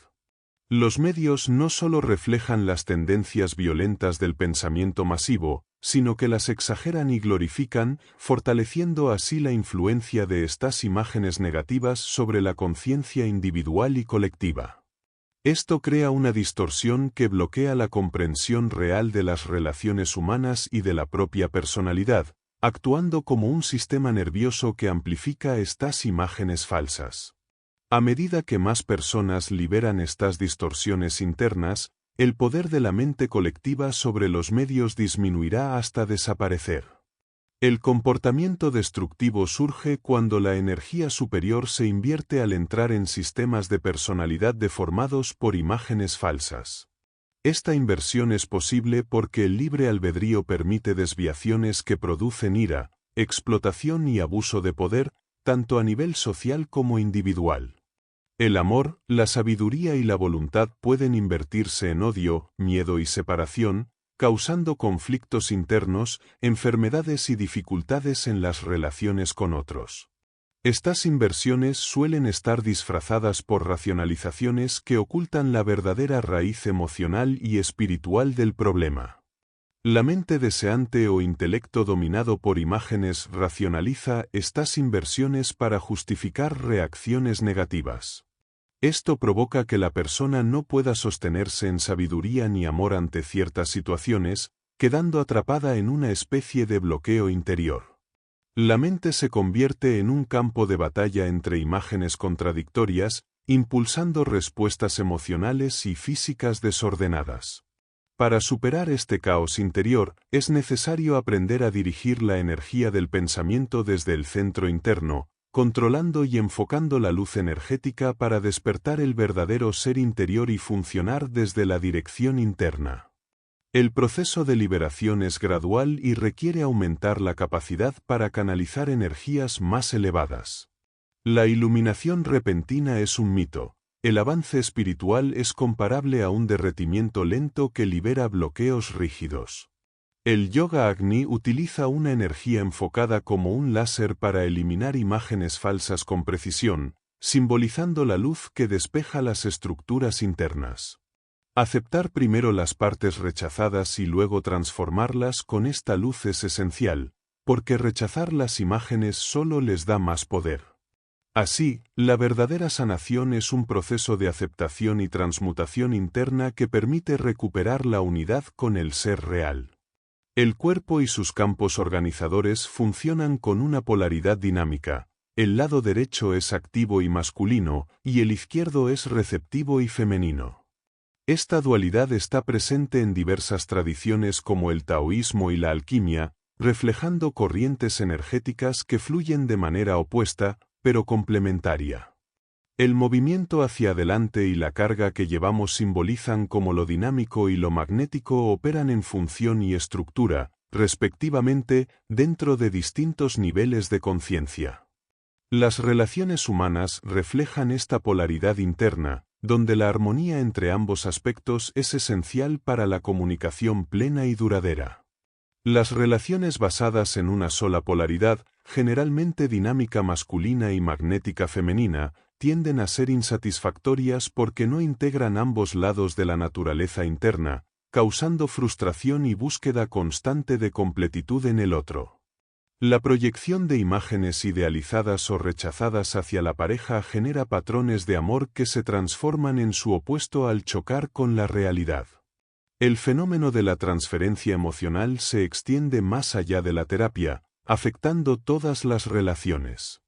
Los medios no solo reflejan las tendencias violentas del pensamiento masivo, sino que las exageran y glorifican, fortaleciendo así la influencia de estas imágenes negativas sobre la conciencia individual y colectiva. Esto crea una distorsión que bloquea la comprensión real de las relaciones humanas y de la propia personalidad, actuando como un sistema nervioso que amplifica estas imágenes falsas. A medida que más personas liberan estas distorsiones internas, el poder de la mente colectiva sobre los medios disminuirá hasta desaparecer. El comportamiento destructivo surge cuando la energía superior se invierte al entrar en sistemas de personalidad deformados por imágenes falsas. Esta inversión es posible porque el libre albedrío permite desviaciones que producen ira, explotación y abuso de poder, tanto a nivel social como individual. El amor, la sabiduría y la voluntad pueden invertirse en odio, miedo y separación, causando conflictos internos, enfermedades y dificultades en las relaciones con otros. Estas inversiones suelen estar disfrazadas por racionalizaciones que ocultan la verdadera raíz emocional y espiritual del problema. La mente deseante o intelecto dominado por imágenes racionaliza estas inversiones para justificar reacciones negativas. Esto provoca que la persona no pueda sostenerse en sabiduría ni amor ante ciertas situaciones, quedando atrapada en una especie de bloqueo interior. La mente se convierte en un campo de batalla entre imágenes contradictorias, impulsando respuestas emocionales y físicas desordenadas. Para superar este caos interior, es necesario aprender a dirigir la energía del pensamiento desde el centro interno, controlando y enfocando la luz energética para despertar el verdadero ser interior y funcionar desde la dirección interna. El proceso de liberación es gradual y requiere aumentar la capacidad para canalizar energías más elevadas. La iluminación repentina es un mito. El avance espiritual es comparable a un derretimiento lento que libera bloqueos rígidos. El Yoga Agni utiliza una energía enfocada como un láser para eliminar imágenes falsas con precisión, simbolizando la luz que despeja las estructuras internas. Aceptar primero las partes rechazadas y luego transformarlas con esta luz es esencial, porque rechazar las imágenes solo les da más poder. Así, la verdadera sanación es un proceso de aceptación y transmutación interna que permite recuperar la unidad con el ser real. El cuerpo y sus campos organizadores funcionan con una polaridad dinámica. El lado derecho es activo y masculino, y el izquierdo es receptivo y femenino. Esta dualidad está presente en diversas tradiciones como el taoísmo y la alquimia, reflejando corrientes energéticas que fluyen de manera opuesta, pero complementaria. El movimiento hacia adelante y la carga que llevamos simbolizan cómo lo dinámico y lo magnético operan en función y estructura, respectivamente, dentro de distintos niveles de conciencia. Las relaciones humanas reflejan esta polaridad interna, donde la armonía entre ambos aspectos es esencial para la comunicación plena y duradera. Las relaciones basadas en una sola polaridad, generalmente dinámica masculina y magnética femenina, tienden a ser insatisfactorias porque no integran ambos lados de la naturaleza interna, causando frustración y búsqueda constante de completitud en el otro. La proyección de imágenes idealizadas o rechazadas hacia la pareja genera patrones de amor que se transforman en su opuesto al chocar con la realidad. El fenómeno de la transferencia emocional se extiende más allá de la terapia, afectando todas las relaciones.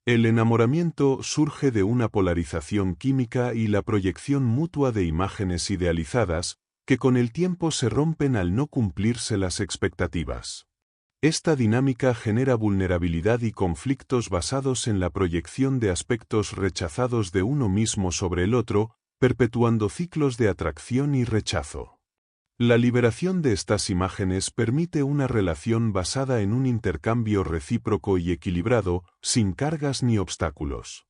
El enamoramiento surge de una polarización química y la proyección mutua de imágenes idealizadas, que con el tiempo se rompen al no cumplirse las expectativas. Esta dinámica genera vulnerabilidad y conflictos basados en la proyección de aspectos rechazados de uno mismo sobre el otro, perpetuando ciclos de atracción y rechazo. La liberación de estas imágenes permite una relación basada en un intercambio recíproco y equilibrado, sin cargas ni obstáculos.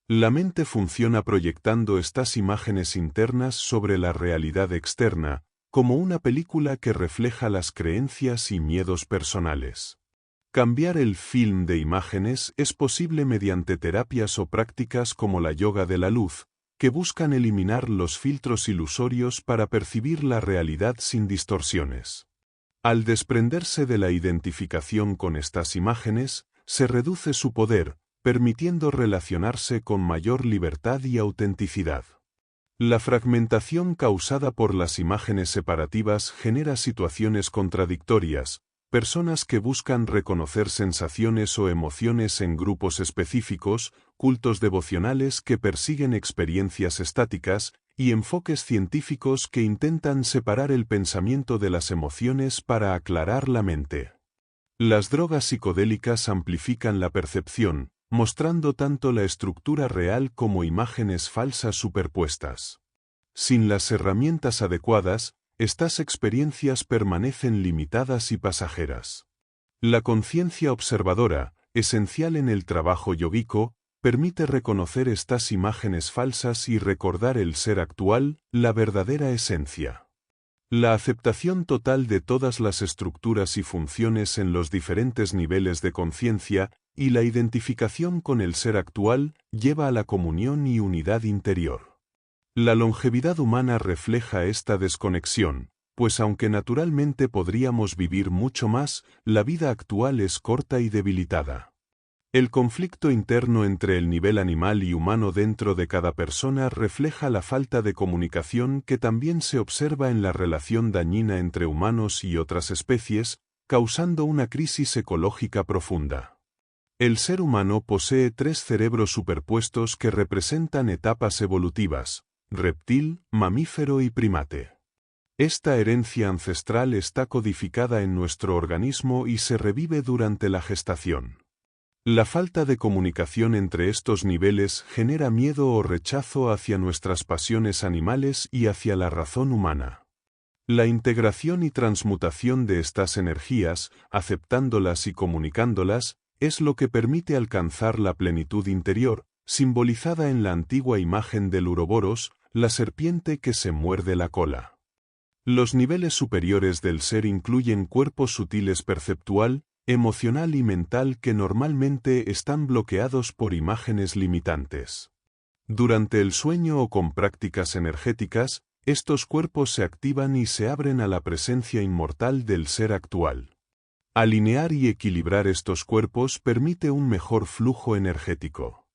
La mente funciona proyectando estas imágenes internas sobre la realidad externa, como una película que refleja las creencias y miedos personales. Cambiar el film de imágenes es posible mediante terapias o prácticas como la yoga de la luz, que buscan eliminar los filtros ilusorios para percibir la realidad sin distorsiones. Al desprenderse de la identificación con estas imágenes, se reduce su poder, permitiendo relacionarse con mayor libertad y autenticidad. La fragmentación causada por las imágenes separativas genera situaciones contradictorias, Personas que buscan reconocer sensaciones o emociones en grupos específicos, cultos devocionales que persiguen experiencias estáticas, y enfoques científicos que intentan separar el pensamiento de las emociones para aclarar la mente. Las drogas psicodélicas amplifican la percepción, mostrando tanto la estructura real como imágenes falsas superpuestas. Sin las herramientas adecuadas, estas experiencias permanecen limitadas y pasajeras. La conciencia observadora, esencial en el trabajo yógico, permite reconocer estas imágenes falsas y recordar el ser actual, la verdadera esencia. La aceptación total de todas las estructuras y funciones en los diferentes niveles de conciencia y la identificación con el ser actual lleva a la comunión y unidad interior. La longevidad humana refleja esta desconexión, pues aunque naturalmente podríamos vivir mucho más, la vida actual es corta y debilitada. El conflicto interno entre el nivel animal y humano dentro de cada persona refleja la falta de comunicación que también se observa en la relación dañina entre humanos y otras especies, causando una crisis ecológica profunda. El ser humano posee 3 cerebros superpuestos que representan etapas evolutivas: reptil, mamífero y primate. Esta herencia ancestral está codificada en nuestro organismo y se revive durante la gestación. La falta de comunicación entre estos niveles genera miedo o rechazo hacia nuestras pasiones animales y hacia la razón humana. La integración y transmutación de estas energías, aceptándolas y comunicándolas, es lo que permite alcanzar la plenitud interior, simbolizada en la antigua imagen del Uroboros, la serpiente que se muerde la cola. Los niveles superiores del ser incluyen cuerpos sutiles perceptual, emocional y mental que normalmente están bloqueados por imágenes limitantes. Durante el sueño o con prácticas energéticas, estos cuerpos se activan y se abren a la presencia inmortal del ser actual. Alinear y equilibrar estos cuerpos permite un mejor flujo energético.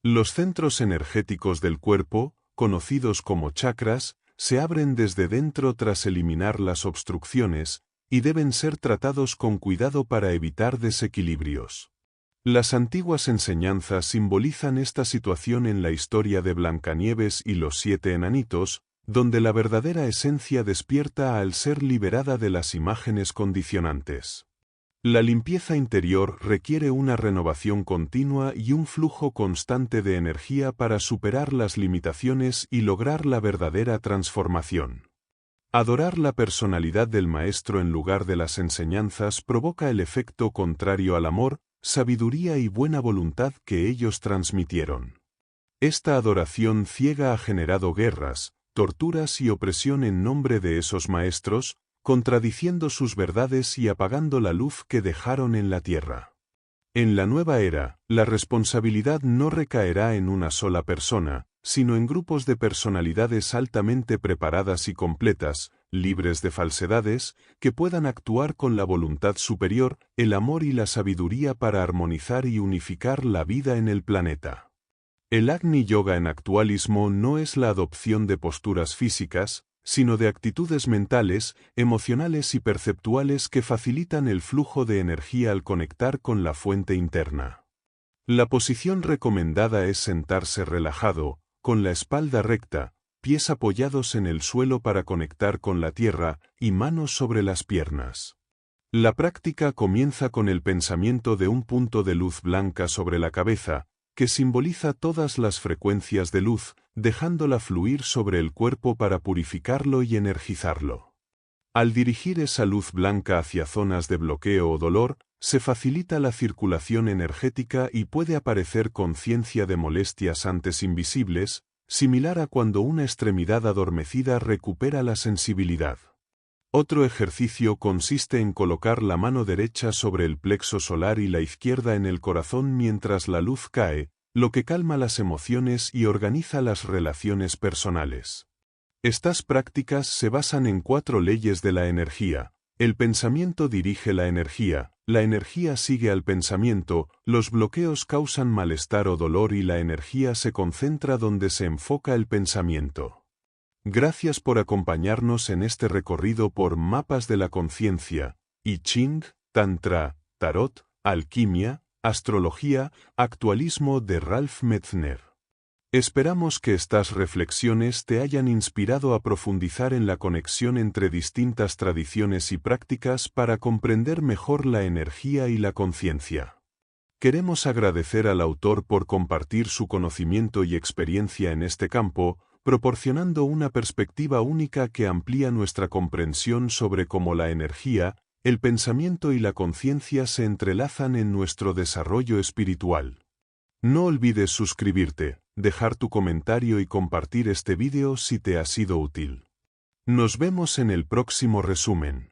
Los centros energéticos del cuerpo, conocidos como chakras, se abren desde dentro tras eliminar las obstrucciones, y deben ser tratados con cuidado para evitar desequilibrios. Las antiguas enseñanzas simbolizan esta situación en la historia de Blancanieves y los 7 enanitos, donde la verdadera esencia despierta al ser liberada de las imágenes condicionantes. La limpieza interior requiere una renovación continua y un flujo constante de energía para superar las limitaciones y lograr la verdadera transformación. Adorar la personalidad del maestro en lugar de las enseñanzas provoca el efecto contrario al amor, sabiduría y buena voluntad que ellos transmitieron. Esta adoración ciega ha generado guerras, torturas y opresión en nombre de esos maestros, contradiciendo sus verdades y apagando la luz que dejaron en la tierra. En la nueva era, la responsabilidad no recaerá en una sola persona, sino en grupos de personalidades altamente preparadas y completas, libres de falsedades, que puedan actuar con la voluntad superior, el amor y la sabiduría para armonizar y unificar la vida en el planeta. El Agni Yoga en actualismo no es la adopción de posturas físicas, sino de actitudes mentales, emocionales y perceptuales que facilitan el flujo de energía al conectar con la fuente interna. La posición recomendada es sentarse relajado, con la espalda recta, pies apoyados en el suelo para conectar con la tierra y manos sobre las piernas. La práctica comienza con el pensamiento de un punto de luz blanca sobre la cabeza, que simboliza todas las frecuencias de luz, dejándola fluir sobre el cuerpo para purificarlo y energizarlo. Al dirigir esa luz blanca hacia zonas de bloqueo o dolor, se facilita la circulación energética y puede aparecer conciencia de molestias antes invisibles, similar a cuando una extremidad adormecida recupera la sensibilidad. Otro ejercicio consiste en colocar la mano derecha sobre el plexo solar y la izquierda en el corazón mientras la luz cae, lo que calma las emociones y organiza las relaciones personales. Estas prácticas se basan en 4 leyes de la energía. El pensamiento dirige la energía sigue al pensamiento, los bloqueos causan malestar o dolor y la energía se concentra donde se enfoca el pensamiento. Gracias por acompañarnos en este recorrido por Mapas de la Conciencia, I Ching, Tantra, Tarot, Alquimia, Astrología, Actualismo de Ralph Metzner. Esperamos que estas reflexiones te hayan inspirado a profundizar en la conexión entre distintas tradiciones y prácticas para comprender mejor la energía y la conciencia. Queremos agradecer al autor por compartir su conocimiento y experiencia en este campo, proporcionando una perspectiva única que amplía nuestra comprensión sobre cómo la energía, el pensamiento y la conciencia se entrelazan en nuestro desarrollo espiritual. No olvides suscribirte, dejar tu comentario y compartir este vídeo si te ha sido útil. Nos vemos en el próximo resumen.